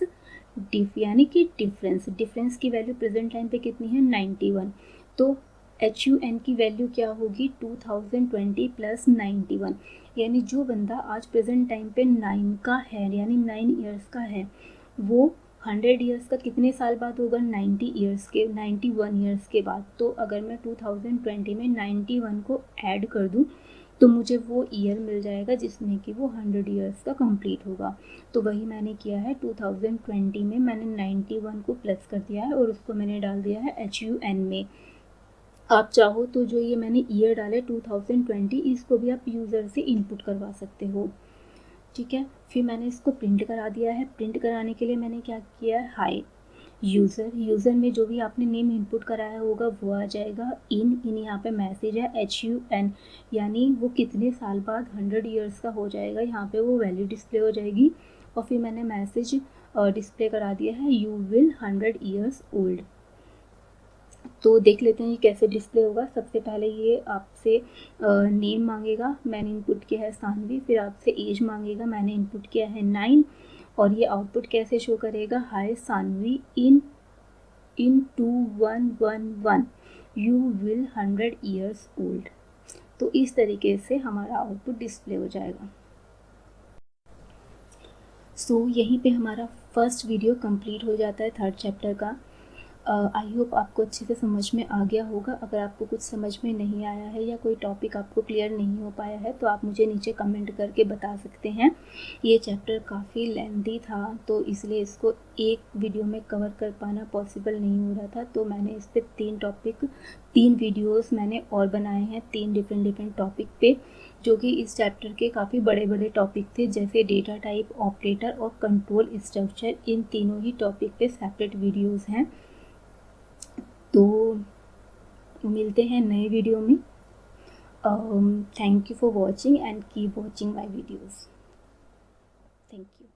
डिफ, यानी कि डिफरेंस। डिफरेंस की वैल्यू प्रेजेंट टाइम पे कितनी है, 91। तो HUN की वैल्यू क्या होगी, 2020 प्लस 91, यानी जो बंदा आज प्रेजेंट टाइम पे 9 का है, यानी 9 ईयर्स का है, वो 100 ईयर्स का कितने साल बाद होगा, 91 ईयर्स के बाद। तो अगर मैं 2020 में 91 को ऐड कर दूं तो मुझे वो ईयर मिल जाएगा जिसमें कि वो 100 ईयर्स का कंप्लीट होगा। तो वही मैंने किया है, 2020 में मैंने 91 को प्लस कर दिया है और उसको मैंने डाल दिया है HUN में। आप चाहो तो जो ये मैंने ईयर डाले 2020, इसको भी आप यूज़र से इनपुट करवा सकते हो। ठीक है, फिर मैंने इसको प्रिंट करा दिया है। प्रिंट कराने के लिए मैंने क्या किया है, हाई यूज़र में जो भी आपने नेम इनपुट कराया होगा वो आ जाएगा। इन यहाँ पे मैसेज है HUN, यानी वो कितने साल बाद 100 ईयर्स का हो जाएगा, यहाँ पे वो वैल्यू डिस्प्ले हो जाएगी। और फिर मैंने मैसेज डिस्प्ले करा दिया है, यू विल 100 ईयर्स ओल्ड। तो देख लेते हैं ये कैसे डिस्प्ले होगा। सबसे पहले ये आपसे नेम मांगेगा, मैंने इनपुट किया है सानवी। फिर आपसे एज मांगेगा, मैंने इनपुट किया है 9। और ये आउटपुट कैसे शो करेगा, हाय सानवी इन 2111 यू विल 100 ईयर्स ओल्ड। तो इस तरीके से हमारा आउटपुट डिस्प्ले हो जाएगा। सो यहीं पे हमारा फर्स्ट वीडियो कंप्लीट हो जाता है थर्ड चैप्टर का। आई होप आपको अच्छे से समझ में आ गया होगा। अगर आपको कुछ समझ में नहीं आया है या कोई टॉपिक आपको क्लियर नहीं हो पाया है तो आप मुझे नीचे कमेंट करके बता सकते हैं। ये चैप्टर काफ़ी लेंथी था तो इसलिए इसको एक वीडियो में कवर कर पाना पॉसिबल नहीं हो रहा था, तो मैंने इस पर 3 वीडियोस मैंने और बनाए हैं 3 डिफरेंट टॉपिक पे, जो कि इस चैप्टर के काफ़ी बड़े बड़े टॉपिक थे, जैसे डेटा टाइप, ऑपरेटर और कंट्रोल स्ट्रक्चर। इन तीनों ही टॉपिक पे सेपरेट वीडियोज़ हैं। तो मिलते हैं नए वीडियो में। Thank you for watching and keep watching my videos. Thank you.